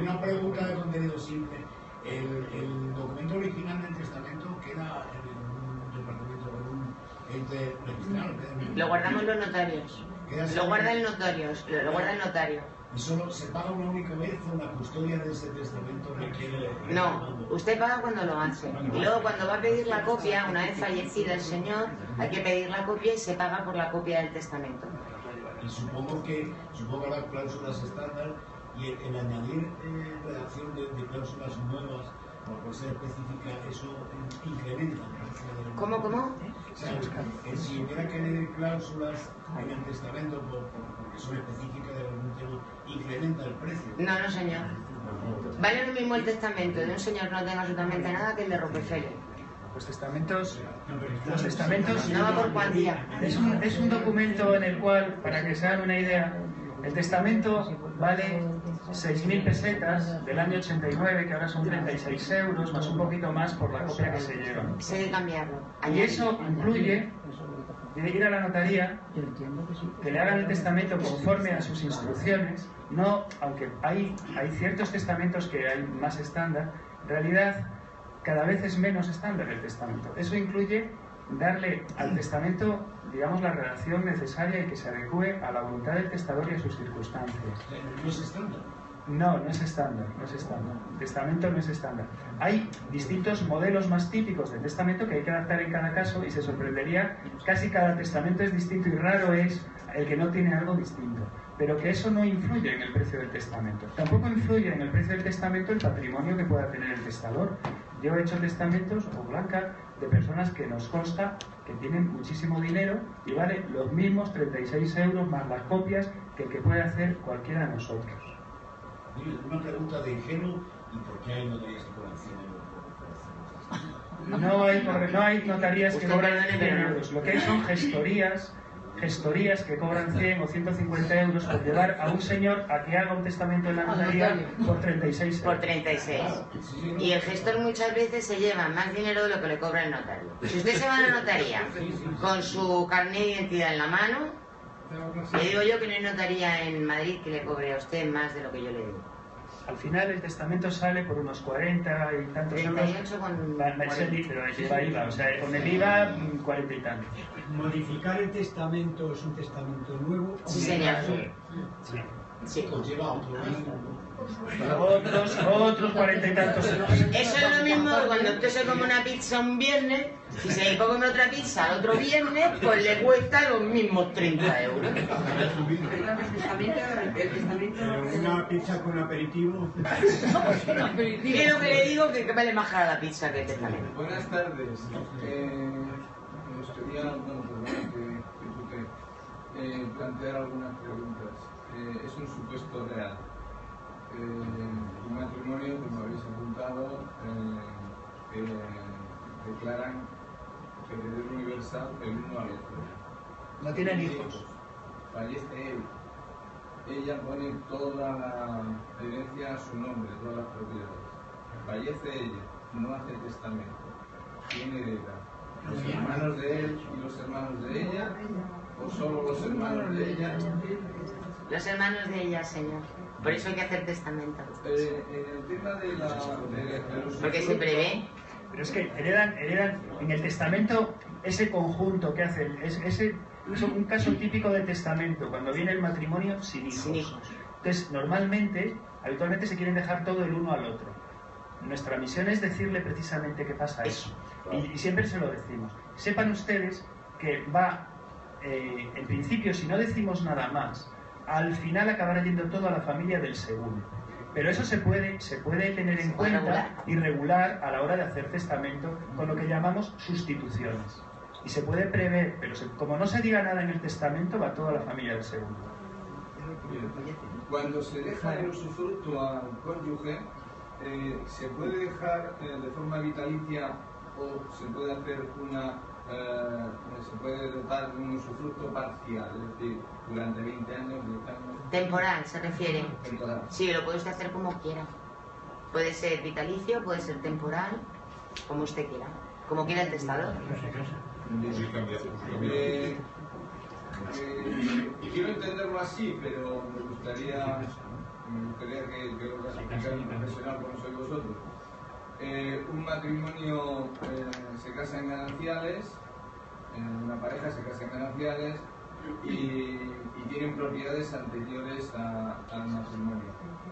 Una pregunta de contenido simple. El documento original del testamento queda en un departamento, en un ente registrado. Lo guardamos los notarios. Lo guarda el notario. Lo guarda el notario. ¿Y solo se paga una única vez o la custodia de ese testamento requiere...? No, usted paga cuando lo hace. Y luego cuando va a pedir la copia, una vez fallecido el señor, hay que pedir la copia y se paga por la copia del testamento. Y supongo las cláusulas estándar y el añadir redacción de cláusulas nuevas por ser específica, eso incrementa el precio del... ¿Cómo? O sea, si hubiera que añadir cláusulas en el testamento porque son específicas de algún tema, incrementa el precio. No, señor. Vale lo mismo el testamento de un señor que no tenga absolutamente nada que el de Rockefeller. Los testamentos no va por cuantía. Es un documento en el cual, para que se hagan una idea, el testamento vale 6.000 pesetas del año 89, que ahora son 36 euros, más un poquito más por la copia que se lleva. Se debe cambiarlo. Y eso incluye ir a la notaría, que le hagan el testamento conforme a sus instrucciones. No, aunque hay ciertos testamentos que hay más estándar, en realidad cada vez es menos estándar el testamento. Eso incluye darle al testamento, digamos, la redacción necesaria y que se adecue a la voluntad del testador y a sus circunstancias. ¿No es estándar? No es estándar. El testamento no es estándar. Hay distintos modelos más típicos del testamento que hay que adaptar en cada caso y se sorprendería, casi cada testamento es distinto y raro es el que no tiene algo distinto. Pero que eso no influye en el precio del testamento. Tampoco influye en el precio del testamento el patrimonio que pueda tener el testador. Yo he hecho testamentos, o Blanca, de personas que nos consta que tienen muchísimo dinero y vale los mismos 36 euros más las copias que el que puede hacer cualquiera de nosotros. Una pregunta de ingenuo, ¿y por qué hay notarías que cobran 100 euros? No hay notarías que cobran 100 euros. Lo que hay son gestorías que cobran 100 o 150 euros por llevar a un señor a que haga un testamento en la notaría por 36 euros. Por 36. Y el gestor muchas veces se lleva más dinero de lo que le cobra el notario. Si usted se va a la notaría con su carnet de identidad en la mano, le digo yo que no hay notaría en Madrid que le cobre a usted más de lo que yo le digo. Al final el testamento sale por unos 40 y tantos euros. 38 con... Pero lleva IVA, o sea, con el IVA 40 y tantos. ¿Modificar el testamento es un testamento nuevo? Sí, señor. Sí. Conlleva Otros 40 y tantos euros. Eso es lo mismo que cuando usted se come una pizza un viernes, si se come otra pizza el otro viernes, pues le cuesta los mismos 30 euros. Una pizza con aperitivo. Y lo que le digo que vale más cara la pizza que el testamento. Buenas tardes. Nos quería plantear algunas preguntas. Es un supuesto real. Un matrimonio, como habéis apuntado, que declaran heredero universal el uno al otro. No tienen hijos. Fallece él. Ella pone toda la herencia a su nombre, todas las propiedades. Fallece ella, no hace testamento. ¿Quién hereda? ¿Los hermanos de él y los hermanos de ella? ¿O solo los hermanos de ella? Los hermanos de ella, señor. Por eso hay que hacer testamento. En el tema de los... Porque se prevé. Pero es que heredan en el testamento ese conjunto que hacen. Es un caso típico de testamento, cuando viene el matrimonio sin hijos. Entonces, habitualmente se quieren dejar todo el uno al otro. Nuestra misión es decirle precisamente qué pasa eso. Y siempre se lo decimos. Sepan ustedes que va en principio, si no decimos nada más, al final acabará yendo todo a la familia del segundo. Pero eso se puede tener en cuenta y regular a la hora de hacer testamento con lo que llamamos sustituciones. Y se puede prever, pero como no se diga nada en el testamento, va todo a la familia del segundo. Cuando se deja el usufructo al cónyuge, ¿se puede dejar de forma vitalicia o se puede hacer se puede dotar de un usufructo parcial, es decir, durante 20 años, 10 años? Temporal, se refiere. Temporal. Sí, lo puede usted hacer como quiera. Puede ser vitalicio, puede ser temporal, como usted quiera. Como quiera el testador. Quiero entenderlo así, pero me gustaría que lo explicara un profesional como sois vosotros. Un matrimonio se casa en gananciales, una pareja se casa en gananciales y tienen propiedades anteriores al matrimonio.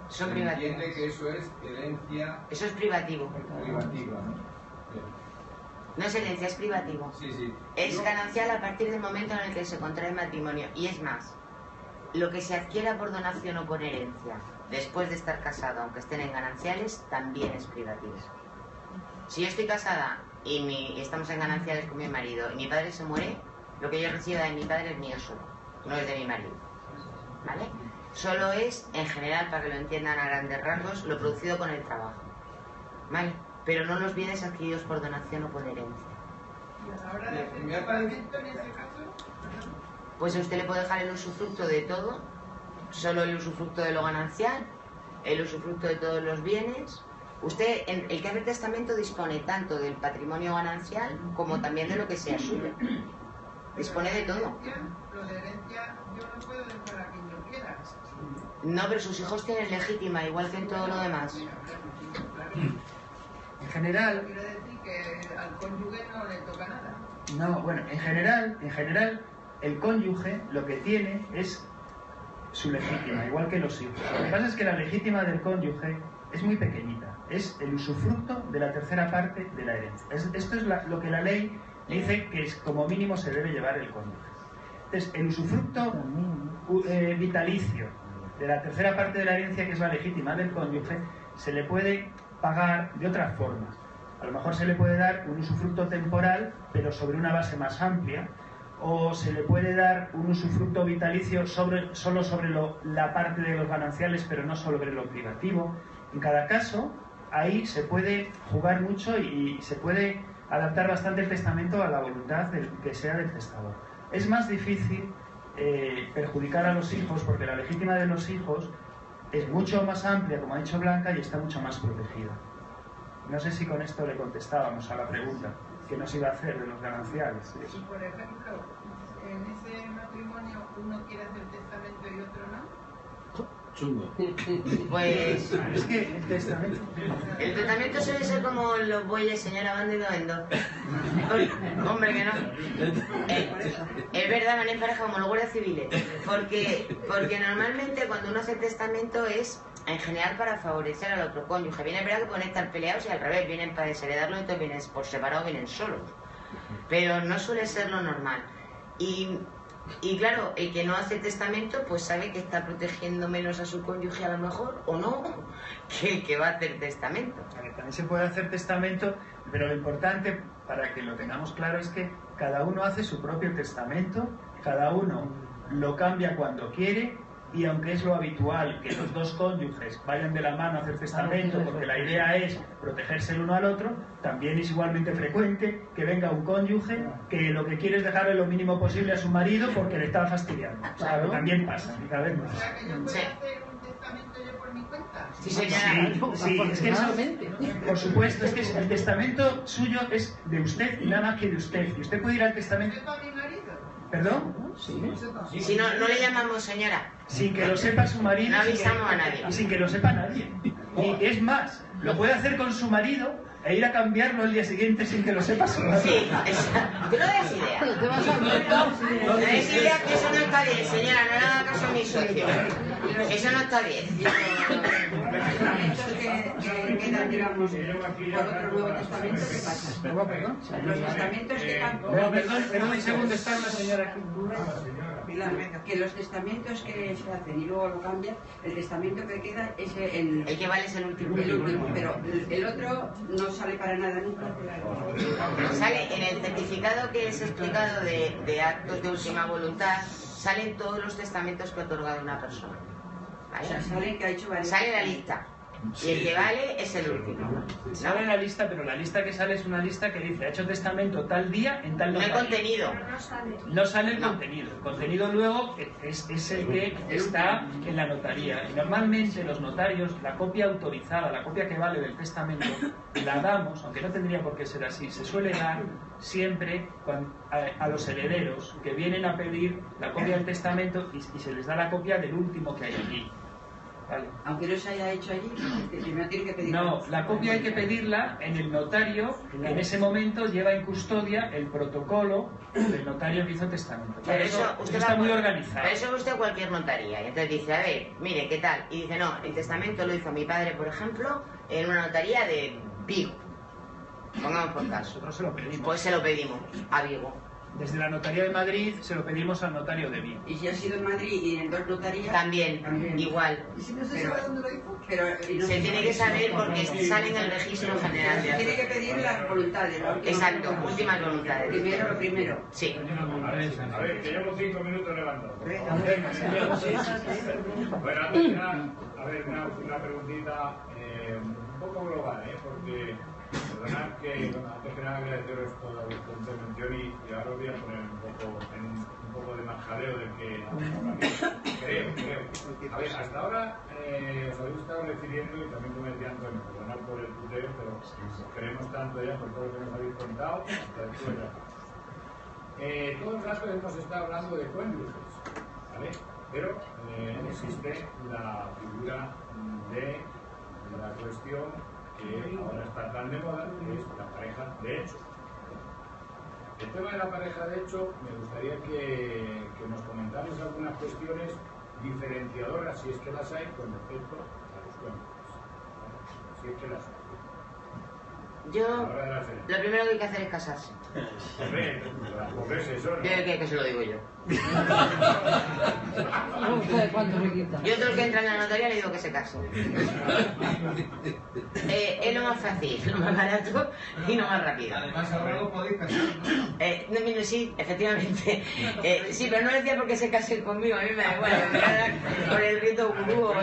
Son Se privativas. entiende que eso es herencia Eso es privativo. privativa, ¿no? Bien. No es herencia, es privativo. Sí, sí. Es ganancial a partir del momento en el que se contrae matrimonio. Y es más, lo que se adquiera por donación o por herencia después de estar casado, aunque estén en gananciales, también es privativo. Si yo estoy casada y estamos en gananciales con mi marido y mi padre se muere, lo que yo reciba de mi padre es mío solo, no es de mi marido. ¿Vale? Solo es, en general, para que lo entiendan a grandes rasgos, lo producido con el trabajo. ¿Vale? Pero no los bienes adquiridos por donación o por herencia. Ahora de testamento en ese caso, Pues a usted le puede dejar el usufructo de todo, solo el usufructo de lo ganancial, el usufructo de todos los bienes. Usted, el que hace testamento, dispone tanto del patrimonio ganancial como también de lo que sea suyo. Dispone de todo. lo de herencia, yo no puedo dejar a quien yo quiera. No, pero sus hijos tienen legítima, igual que en todo lo demás. En general, Quiero decir que al cónyuge no le toca nada. no, bueno, en general, el cónyuge lo que tiene es su legítima, igual que los hijos. Lo que pasa es que la legítima del cónyuge es muy pequeñita, es el usufructo de la tercera parte de la herencia. Esto es lo que la ley dice que es, como mínimo se debe llevar el cónyuge. Entonces, el usufructo vitalicio de la tercera parte de la herencia, que es la legítima del cónyuge, se le puede pagar de otras formas. A lo mejor se le puede dar un usufructo temporal, pero sobre una base más amplia, o se le puede dar un usufructo vitalicio solo sobre la parte de los gananciales, pero no sobre lo privativo. En cada caso, ahí se puede jugar mucho y se puede adaptar bastante el testamento a la voluntad que sea del testador. Es más difícil perjudicar a los hijos, porque la legítima de los hijos es mucho más amplia, como ha dicho Blanca, y está mucho más protegida. No sé si con esto le contestábamos a la pregunta que nos iba a hacer de los gananciales. Y por ejemplo, en ese matrimonio uno quiere hacer testamento y otro no. Chungo. Pues Es que el testamento... el testamento suele ser como los bueyes, señora, van de dos en dos. Hombre, que no. Es verdad, van en pareja como los guardias civiles. Porque normalmente cuando uno hace testamento es, en general, para favorecer al otro cónyuge. Viene verdad que pueden estar peleados y al revés, vienen para desheredarlo y entonces vienen por separado, vienen solos. Pero no suele ser lo normal. Y claro, el que no hace testamento pues sabe que está protegiendo menos a su cónyuge a lo mejor, o no, que el que va a hacer testamento. O sea, que también se puede hacer testamento, pero lo importante, para que lo tengamos claro, es que cada uno hace su propio testamento, cada uno lo cambia cuando quiere, y aunque es lo habitual que los dos cónyuges vayan de la mano a hacer testamento, porque la idea es protegerse el uno al otro, también es igualmente frecuente que venga un cónyuge que lo que quiere es dejarle lo mínimo posible a su marido porque le está fastidiando. O sea, que también pasa, y cada vez más. O sea, que yo puedo Sí. hacer un testamento yo por mi cuenta. Sí, señora. Sí, es que eso, por supuesto, es que el testamento suyo es de usted y nada más que de usted. Y usted puede ir al testamento... ¿Yo para mi marido? ¿Perdón? Si no, no le llamamos señora. Sin que lo sepa su marido. No sin que- avisamos a nadie. Y sin que lo sepa nadie. Y es más, lo puede hacer con su marido e ir a cambiarlo el día siguiente sin que lo sepas. Sí, tú no des idea. No des idea que eso no está bien, señora, no le haga caso a mi socio. Eso no está bien. Los testamentos que quedan, digamos, por otro Nuevo Testamento, ¿qué pasa? Los testamentos que quedan... Perdón, un segundo, está una señora aquí. Pilar, venga, que los testamentos que se hacen y luego lo cambian, el testamento que queda es el que vale es el último. El último, pero el otro no sale para nada nunca. Sale en el certificado que es explicado de actos de última voluntad, salen todos los testamentos que ha otorgado una persona. ¿Vale? O sea, sale que ha hecho varios. Sale la lista. Y el que vale es el último. Sale la lista, pero la lista que sale es una lista que dice: ha hecho testamento tal día en tal notario. No el contenido. No sale el contenido. El contenido luego es el que está en la notaría. Y normalmente los notarios, la copia autorizada, la copia que vale del testamento, la damos, aunque no tendría por qué ser así, se suele dar siempre a los herederos que vienen a pedir la copia del testamento y se les da la copia del último que hay allí. Vale. Aunque no se haya hecho allí, primero tiene que pedirla. No, la copia hay que pedirla en el notario, que en ese momento lleva en custodia el protocolo del notario que hizo el testamento. Pero eso usted está muy organizado. Pero eso usted a cualquier notaría. Y entonces dice, a ver, mire, ¿qué tal? Y dice, no, el testamento lo hizo mi padre, por ejemplo, en una notaría de Vigo. Pongamos por caso. Nosotros se lo pedimos. Pues se lo pedimos a Vigo. Desde la notaría de Madrid se lo pedimos al notario de Vigo. Y si ha sido en Madrid y en dos notarías... También. Igual. ¿Y si no se sabe dónde lo hizo? Pero, se tiene que saber porque sale en el registro general de... Tiene que pedir las voluntades, ¿no? Exacto, últimas voluntades. Primero lo primero. Sí. A ver, que llevo 5 minutos levantado. Bueno, a ver, una preguntita un poco global, porque perdonad que antes que nada agradeceros toda vuestra intervención y ahora os voy a poner un poco de más jaleo del que creo. A ver, hasta ahora os habéis estado refiriendo, y también como decía Antonio, perdonad por el puteo, pero os queremos tanto ya por todo lo que nos habéis contado, hasta después ya. Todo el rato hemos estado hablando de cónyuges, ¿vale? Pero existe la figura de la cuestión que ahora está tan de moda, que es la pareja de hecho. El tema de la pareja de hecho, me gustaría que nos comentarais algunas cuestiones diferenciadoras, si es que las hay, con respecto a los cónyuges. Si es que las hay. Yo, lo primero que hay que hacer es casarse. Hombre, pues eso, ¿no? Que se lo digo yo. ¿Cuánto me quita? Yo todo el que entra en la notaría le digo que se case. Es lo más fácil, lo más barato y lo más rápido. Además, ahora lo podéis casar, ¿no? Sí, efectivamente. Sí, pero no decía porque se casen conmigo, a mí me da igual. Por el rito gurú o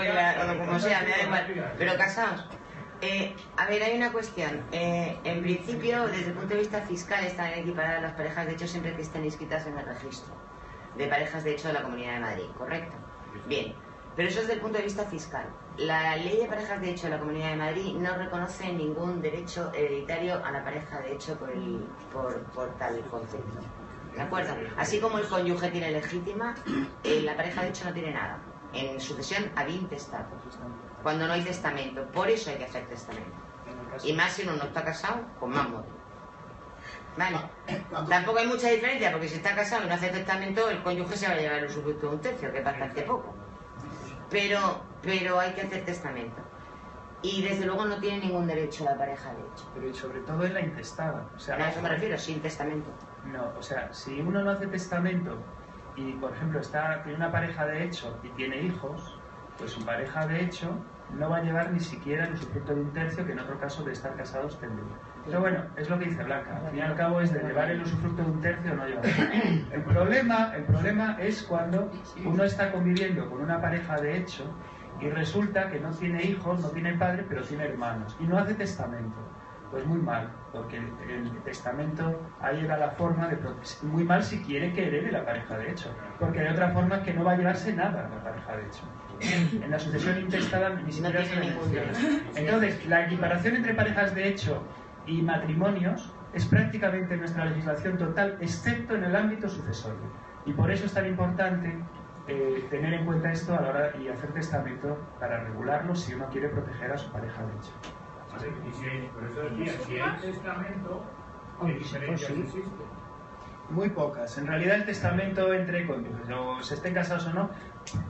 como sea, me da igual. Pero casaos. A ver, hay una cuestión. En principio, desde el punto de vista fiscal, están equiparadas las parejas de hecho siempre que estén inscritas en el registro de parejas de hecho de la Comunidad de Madrid, ¿correcto? Bien, pero eso es desde el punto de vista fiscal. La ley de parejas de hecho de la Comunidad de Madrid no reconoce ningún derecho hereditario a la pareja de hecho por tal concepto. ¿De acuerdo? Así como el cónyuge tiene legítima, la pareja de hecho no tiene nada. En sucesión ad intestato. Cuando no hay testamento, por eso hay que hacer testamento. Y más si uno no está casado, pues más motivo. Vale. Tampoco hay mucha diferencia, porque si está casado y no hace testamento, el cónyuge se va a llevar el usufructo de un tercio, que es bastante poco. Pero hay que hacer testamento. Y desde luego no tiene ningún derecho la pareja de hecho. Pero sobre todo en la intestada. O sea, a eso me refiero, sin testamento. No, o sea, si uno no hace testamento y, por ejemplo, tiene una pareja de hecho y tiene hijos, pues su pareja de hecho no va a llevar ni siquiera el usufructo de un tercio, que en otro caso de estar casados tendría. Pero bueno, es lo que dice Blanca, al fin y al cabo es de llevar el usufructo de un tercio o no llevar. El problema es cuando uno está conviviendo con una pareja de hecho y resulta que no tiene hijos, no tiene padre, pero tiene hermanos y no hace testamento. Pues muy mal, porque el testamento ahí era la forma de... Muy mal si quiere que herede la pareja de hecho, porque de otra forma es que no va a llevarse nada la pareja de hecho. En la sucesión intestada ni siquiera se menciona. Entonces, la equiparación entre parejas de hecho y matrimonios es prácticamente en nuestra legislación total, excepto en el ámbito sucesorio. Y por eso es tan importante tener en cuenta esto a la hora y hacer testamento para regularlo si uno quiere proteger a su pareja de hecho. ¿vale? Y si hay, por eso decía, si hay testamento, ¿qué diferencias existen? Muy pocas. En realidad el testamento entre cónyuges, o se estén casados o no,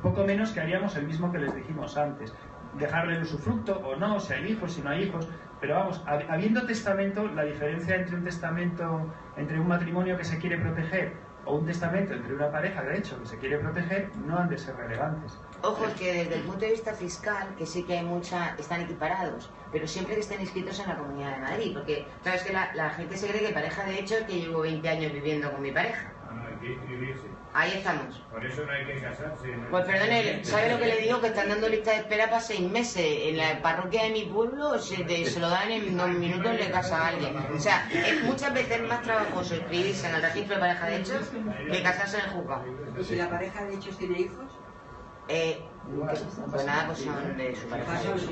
poco menos que haríamos el mismo que les dijimos antes. Dejarle el usufructo o no, si hay hijos, si no hay hijos. Pero vamos, habiendo testamento, la diferencia entre un testamento, entre un matrimonio que se quiere proteger o un testamento entre una pareja, de hecho, que se quiere proteger, no han de ser relevantes. Ojo, que desde el punto de vista fiscal, que sí que hay están equiparados, pero siempre que estén inscritos en la Comunidad de Madrid, porque sabes que la gente se cree que pareja de hecho es que llevo 20 años viviendo con mi pareja. Hay que inscribirse. Ahí estamos. Por eso no hay que casarse. Pues perdone, ¿sabe lo que le digo? Que están dando lista de espera para 6 meses. En la parroquia de mi pueblo se lo dan en 2 minutos y le casa a alguien. O sea, es muchas veces más trabajoso inscribirse en el registro de pareja de hechos que casarse en el juzgado. ¿Y si la pareja de hechos tiene hijos? Pues nada, pues son de su pareja de hechos.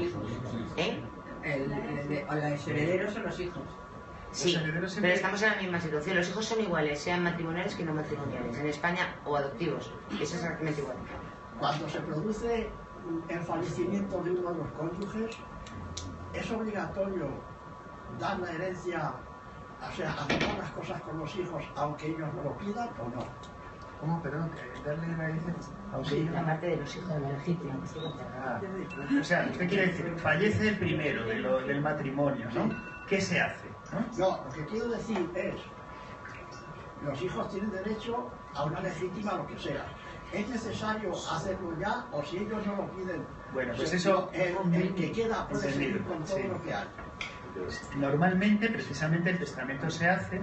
¿Eh? Los herederos son los hijos. Sí, pero estamos en la misma situación. Los hijos son iguales, sean matrimoniales que no matrimoniales, en España o adoptivos. Es exactamente igual. Cuando se produce el fallecimiento de uno de los cónyuges, ¿es obligatorio dar la herencia, o sea, hacer las cosas con los hijos aunque ellos no lo pidan o no? ¿Cómo? Perdón, darle la herencia aunque Sí, ellos la no... parte de los hijos de la legítima. O sea, usted quiere decir, fallece el primero del matrimonio, ¿no? ¿Qué se hace? No, lo que quiero decir es, los hijos tienen derecho a una legítima lo que sea. ¿Es necesario hacerlo ya o si ellos no lo piden? Bueno, pues eso... El que queda puede seguir entendido, con todo sí. lo que hay. Normalmente, precisamente, el testamento se hace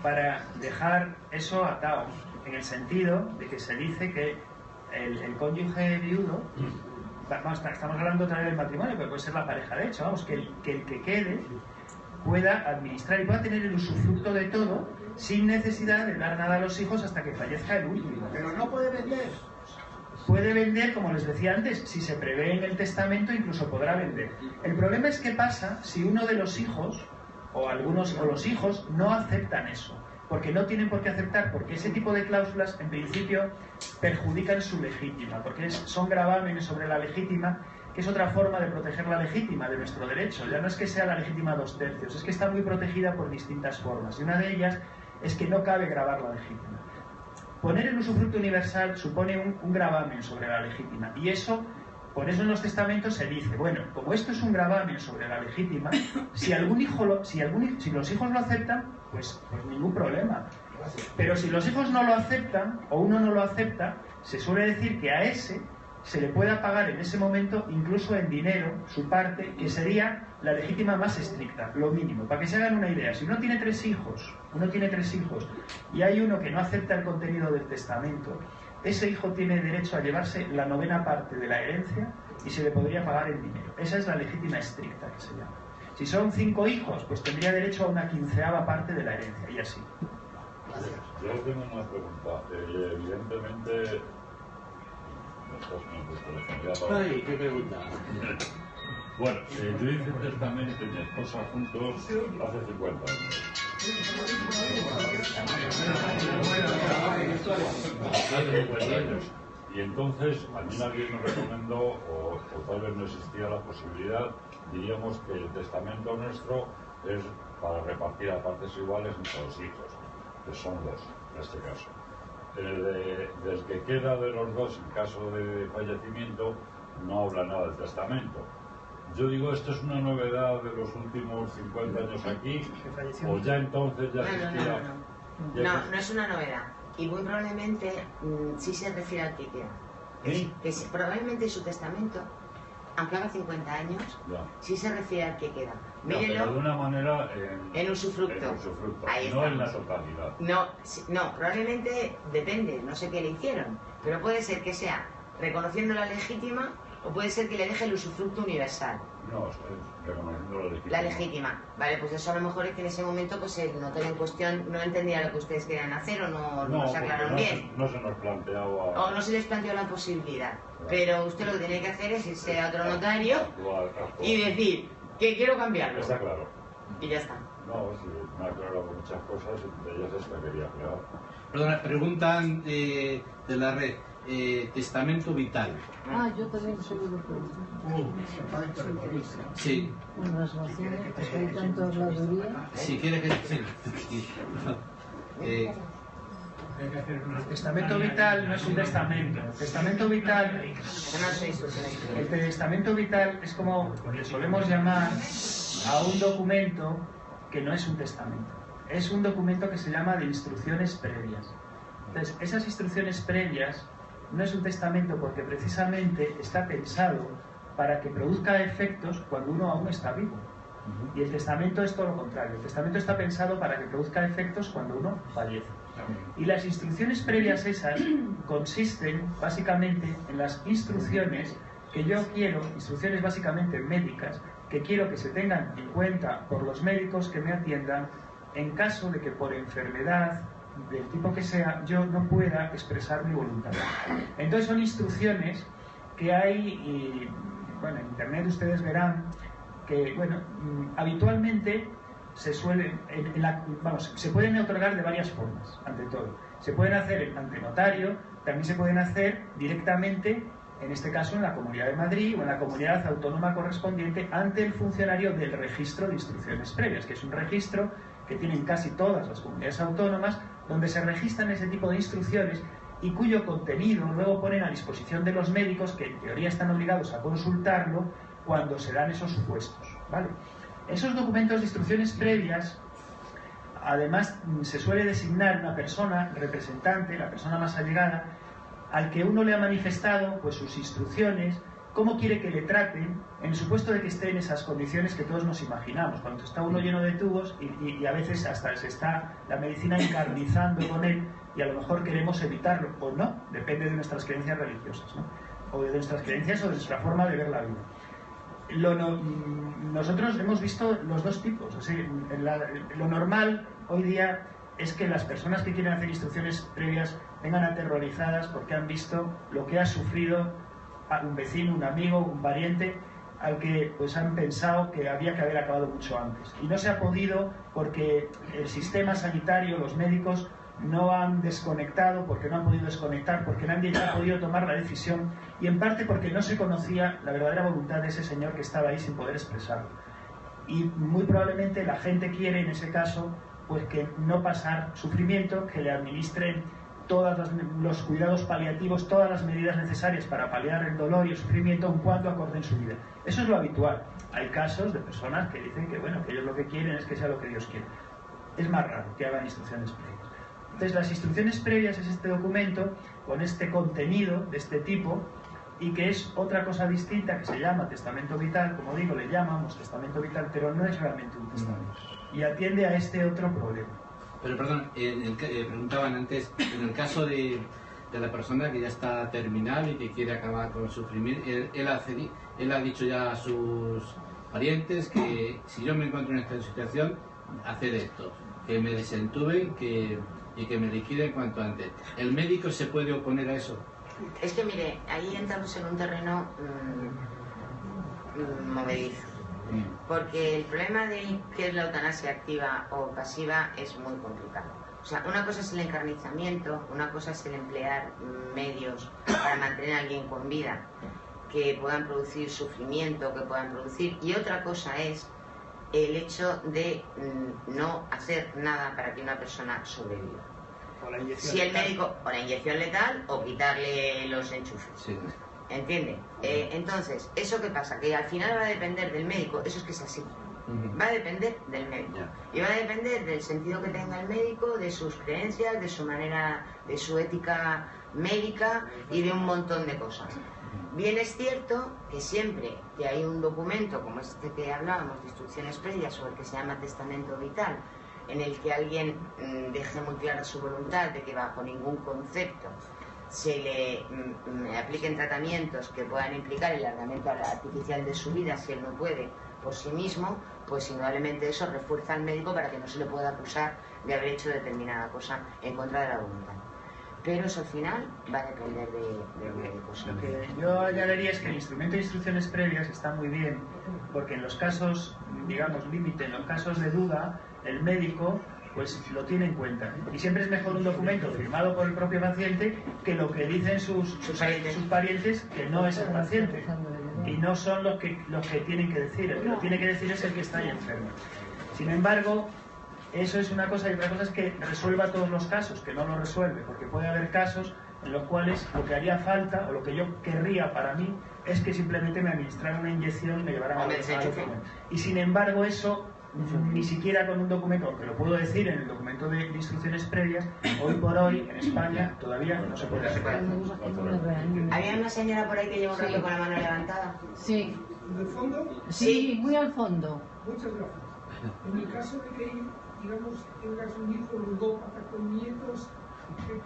para dejar eso atado, en el sentido de que se dice que el cónyuge viudo, vamos, estamos hablando otra vez del matrimonio, pero puede ser la pareja de hecho, vamos, que el que quede pueda administrar y pueda tener el usufructo de todo sin necesidad de dar nada a los hijos hasta que fallezca el último. Pero no puede vender. Puede vender, como les decía antes, si se prevé en el testamento incluso podrá vender. El problema es qué pasa si uno de los hijos o los hijos no aceptan eso, porque no tienen por qué aceptar, porque ese tipo de cláusulas en principio perjudican su legítima, porque son gravámenes sobre la legítima, que es otra forma de proteger la legítima de nuestro derecho. Ya no es que sea la legítima 2/3, es que está muy protegida por distintas formas, y una de ellas es que no cabe gravar la legítima. Poner el usufructo universal supone un gravamen sobre la legítima, y eso, por eso en los testamentos se dice, bueno, como esto es un gravamen sobre la legítima, si los hijos lo aceptan, pues ningún problema. Pero si los hijos no lo aceptan, o uno no lo acepta, se suele decir que a ese se le pueda pagar en ese momento, incluso en dinero, su parte, que sería la legítima más estricta, lo mínimo. Para que se hagan una idea, si uno tiene tres hijos, y hay uno que no acepta el contenido del testamento, ese hijo tiene derecho a llevarse la 9ª parte de la herencia y se le podría pagar en dinero. Esa es la legítima estricta que se llama. Si son 5 hijos, pues tendría derecho a una 15ª parte de la herencia, y así. Yo tengo una pregunta. Evidentemente... Ay, ¿qué pregunta? Bueno, yo hice testamento y mi esposa juntos hace 50 años. Y entonces a mí nadie me recomendó, o tal vez no existía la posibilidad, diríamos que el testamento nuestro es para repartir a partes iguales entre los hijos, que son 2 en este caso. Del que queda de los 2 en caso de fallecimiento no habla nada del testamento. Yo digo, ¿esto es una novedad de los últimos 50 años aquí? ¿O ya entonces ya existía? No es una novedad. Y muy probablemente sí se refiere al que queda. Probablemente su testamento, aunque haga 50 años, sí se refiere al que queda. Mírenlo, pero de una manera en usufructo. Ahí no estamos. en la totalidad. No, probablemente depende, no sé qué le hicieron, pero puede ser que sea reconociendo la legítima o puede ser que le deje el usufructo universal. No, reconociendo la legítima. La legítima. Vale, pues eso a lo mejor es que en ese momento pues el notario en cuestión no entendía lo que ustedes querían hacer o no se aclararon bien. No se nos planteaba... O no se les planteó la posibilidad. Claro. Pero usted lo que tiene que hacer es irse a otro notario y decir que quiero cambiarlo. Está claro. Y ya está. No, sí, me ha aclarado muchas cosas, entre ellas esta quería aclarar. Perdona, preguntan de la red. testamento vital. Ah, yo también soy doctor. Sí. Bueno, las naciones, que hay tanta habladuría. Si quieres que... Sí. El testamento vital no es un testamento. El testamento vital es como le solemos llamar a un documento que no es un testamento. Es un documento que se llama de instrucciones previas. Entonces, esas instrucciones previas no es un testamento porque precisamente está pensado para que produzca efectos cuando uno aún está vivo. Y el testamento es todo lo contrario. El testamento está pensado para que produzca efectos cuando uno fallece. Y las instrucciones previas esas consisten básicamente en las instrucciones que yo quiero, instrucciones básicamente médicas, que quiero que se tengan en cuenta por los médicos que me atiendan en caso de que por enfermedad del tipo que sea yo no pueda expresar mi voluntad. Entonces son instrucciones que hay, y bueno, en internet ustedes verán que, bueno, habitualmente se suelen, se pueden otorgar de varias formas, ante todo. Se pueden hacer ante notario, también se pueden hacer directamente, en este caso en la Comunidad de Madrid o en la comunidad autónoma correspondiente, ante el funcionario del registro de instrucciones previas, que es un registro que tienen casi todas las comunidades autónomas, donde se registran ese tipo de instrucciones y cuyo contenido luego ponen a disposición de los médicos, que en teoría están obligados a consultarlo cuando se dan esos supuestos, ¿vale? Esos documentos de instrucciones previas, además, se suele designar una persona representante, la persona más allegada, al que uno le ha manifestado pues sus instrucciones, cómo quiere que le traten, en el supuesto de que esté en esas condiciones que todos nos imaginamos, cuando está uno lleno de tubos y a veces hasta se está la medicina encarnizando con él y a lo mejor queremos evitarlo, o no, depende de nuestras creencias religiosas, ¿no? O de nuestras creencias o de nuestra forma de ver la vida. Nosotros hemos visto los dos tipos. O sea, lo normal hoy día es que las personas que quieren hacer instrucciones previas vengan aterrorizadas porque han visto lo que ha sufrido a un vecino, un amigo, un pariente, al que pues han pensado que había que haber acabado mucho antes. Y no se ha podido porque el sistema sanitario, los médicos, no han desconectado, porque no han podido desconectar, porque nadie ha podido tomar la decisión, y en parte porque no se conocía la verdadera voluntad de ese señor que estaba ahí sin poder expresarlo. Y muy probablemente la gente quiere, en ese caso, pues que no pasar sufrimiento, que le administren todos los cuidados paliativos, todas las medidas necesarias para paliar el dolor y el sufrimiento, aun cuando acorden su vida. Eso es lo habitual. Hay casos de personas que dicen que, bueno, que ellos lo que quieren es que sea lo que Dios quiere. Es más raro que hagan instrucciones previas. Entonces, las instrucciones previas es este documento con este contenido de este tipo, y que es otra cosa distinta que se llama testamento vital, como digo, le llamamos testamento vital, pero no es realmente un testamento. Y atiende a este otro problema. Pero perdón, preguntaban antes, en el caso de la persona que ya está terminal y que quiere acabar con el sufrimiento, él ha dicho ya a sus parientes que si yo me encuentro en esta situación, hacer esto, que me desentuben y que me liquiden cuanto antes. ¿El médico se puede oponer a eso? Es que mire, ahí entramos en un terreno movedizo. Porque el problema de qué es la eutanasia activa o pasiva es muy complicado. O sea, una cosa es el encarnizamiento, una cosa es el emplear medios para mantener a alguien con vida que puedan producir sufrimiento, que puedan producir, y otra cosa es el hecho de no hacer nada para que una persona sobreviva. O la inyección si el letal. médico, o la inyección letal, o quitarle los enchufes. Sí. ¿Entiende? Entonces, ¿eso qué pasa? Que al final va a depender del médico, eso es que es así. Va a depender del médico. Y va a depender del sentido que tenga el médico, de sus creencias, de su manera, de su ética médica y de un montón de cosas. Bien es cierto que siempre que hay un documento como este que hablábamos de instrucciones previas o el que se llama testamento vital, en el que alguien deje muy clara su voluntad de que bajo ningún concepto se le apliquen tratamientos que puedan implicar el alargamiento artificial de su vida si él no puede por sí mismo, pues indudablemente eso refuerza al médico para que no se le pueda acusar de haber hecho determinada cosa en contra de la voluntad. Pero eso al final va a depender de los médicos. Lo que yo añadiría es que el instrumento de instrucciones previas está muy bien, porque en los casos, digamos, límite, en los casos de duda, el médico pues lo tiene en cuenta. Y siempre es mejor un documento firmado por el propio paciente que lo que dicen sus parientes, que no es el paciente. Y no son los que tienen que decir. El que lo tiene que decir es el que está ahí enfermo. Sin embargo, eso es una cosa, y otra cosa es que resuelva todos los casos, que no lo resuelve, porque puede haber casos en los cuales lo que haría falta, o lo que yo querría para mí, es que simplemente me administraran una inyección y me llevaran a y sin embargo eso, ni siquiera con un documento, aunque lo puedo decir en el documento de instrucciones previas, hoy por hoy en España todavía no se puede hacer. Había una señora por ahí que lleva un rato con la mano levantada. Sí. ¿En el fondo? Sí, muy al fondo. Muchas gracias. En el caso de que, digamos, tengas un hijo ludópata con nietos,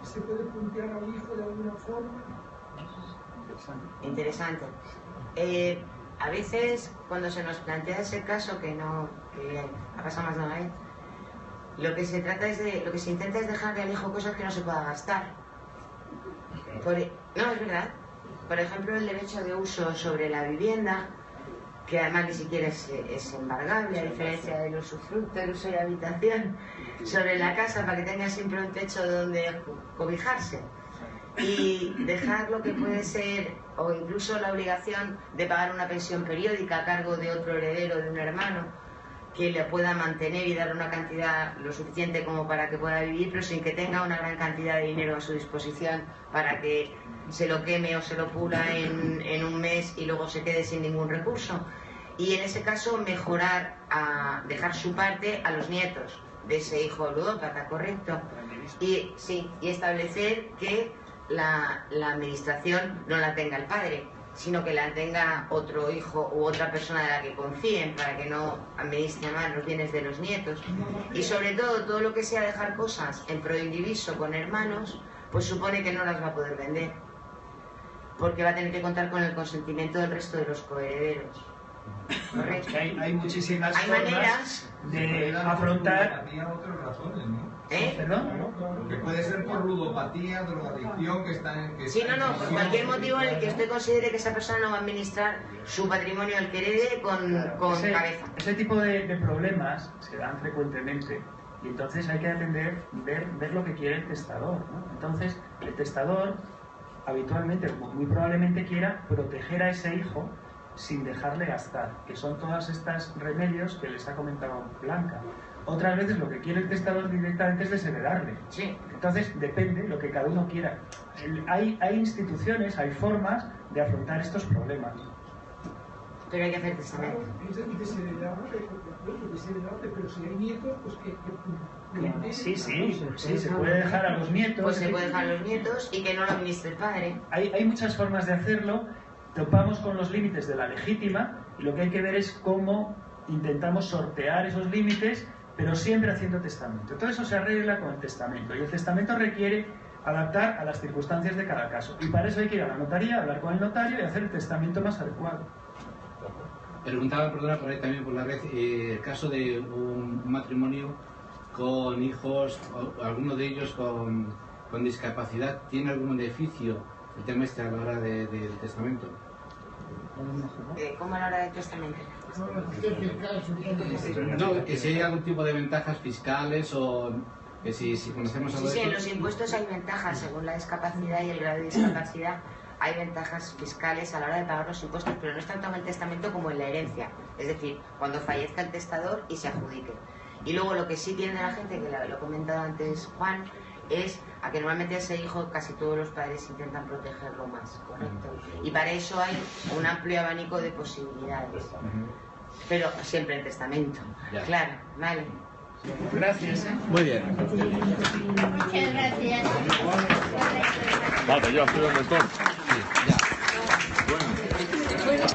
¿se puede puntear al hijo de alguna forma? Interesante. A veces, cuando se nos plantea ese caso, que ha pasado más de una vez, lo que se intenta es dejarle al hijo cosas que no se pueda gastar. No, es verdad. Por ejemplo, el derecho de uso sobre la vivienda, que además ni siquiera es embargable, a diferencia del usufructo, el uso de habitación, sobre la casa, para que tenga siempre un techo donde cobijarse. Y dejar lo que puede ser, o incluso la obligación de pagar una pensión periódica a cargo de otro heredero, de un hermano, que le pueda mantener y darle una cantidad lo suficiente como para que pueda vivir, pero sin que tenga una gran cantidad de dinero a su disposición para que se lo queme o se lo pula en un mes y luego se quede sin ningún recurso. Y en ese caso mejorar, dejar su parte a los nietos de ese hijo ludópata, ¿correcto? Y sí, y establecer que la administración no la tenga el padre, sino que la tenga otro hijo u otra persona de la que confíen, para que no administre mal los bienes de los nietos. Y sobre todo lo que sea dejar cosas en proindiviso con hermanos, pues supone que no las va a poder vender, porque va a tener que contar con el consentimiento del resto de los coherederos. Correcto. Hay muchísimas maneras de afrontar. Otras razones, ¿no? ¿Perdón? Que puede ser por ludopatía, drogadicción, que está en... Sí, no, por cualquier motivo en el que usted considere que esa persona no va a administrar su patrimonio al que herede con cabeza. Ese tipo de problemas se dan frecuentemente, y entonces hay que atender, ver lo que quiere el testador, ¿no? Entonces, el testador habitualmente, muy probablemente quiera proteger a ese hijo sin dejarle gastar, que son todos estos remedios que les ha comentado Blanca. Otras veces lo que quiere el testador directamente es desheredarle. Sí. Entonces depende lo que cada uno quiera. Hay instituciones, hay formas de afrontar estos problemas. Pero hay que hacer testamento. Desheredarle, pero si hay nietos, pues que Sí, se puede dejar a los nietos. Pues se puede dejar a los nietos y que no lo administre el padre. Hay muchas formas de hacerlo. Topamos con los límites de la legítima y lo que hay que ver es cómo intentamos sortear esos límites, pero siempre haciendo testamento. Todo eso se arregla con el testamento, y el testamento requiere adaptar a las circunstancias de cada caso. Y para eso hay que ir a la notaría, hablar con el notario y hacer el testamento más adecuado. Preguntaba, perdona, por ahí también por la red, el caso de un matrimonio con hijos, alguno de ellos con discapacidad, ¿tiene algún beneficio el tema este a la hora del testamento? ¿Cómo a la hora del testamento? No, que si hay algún tipo de ventajas fiscales o que si conocemos algo de Sí, eso. en los impuestos hay ventajas según la discapacidad y el grado de discapacidad. Hay ventajas fiscales a la hora de pagar los impuestos, pero no es tanto en el testamento como en la herencia. Es decir, cuando fallezca el testador y se adjudique. Y luego lo que sí tiene la gente, que lo ha comentado antes Juan, es a que normalmente a ese hijo casi todos los padres intentan protegerlo más, ¿correcto? Y para eso hay un amplio abanico de posibilidades. Pero siempre en testamento. Ya. Claro, vale. Gracias. Muy bien. Muchas gracias. Vale, ya estoy en el montón. Sí, ya. Bueno.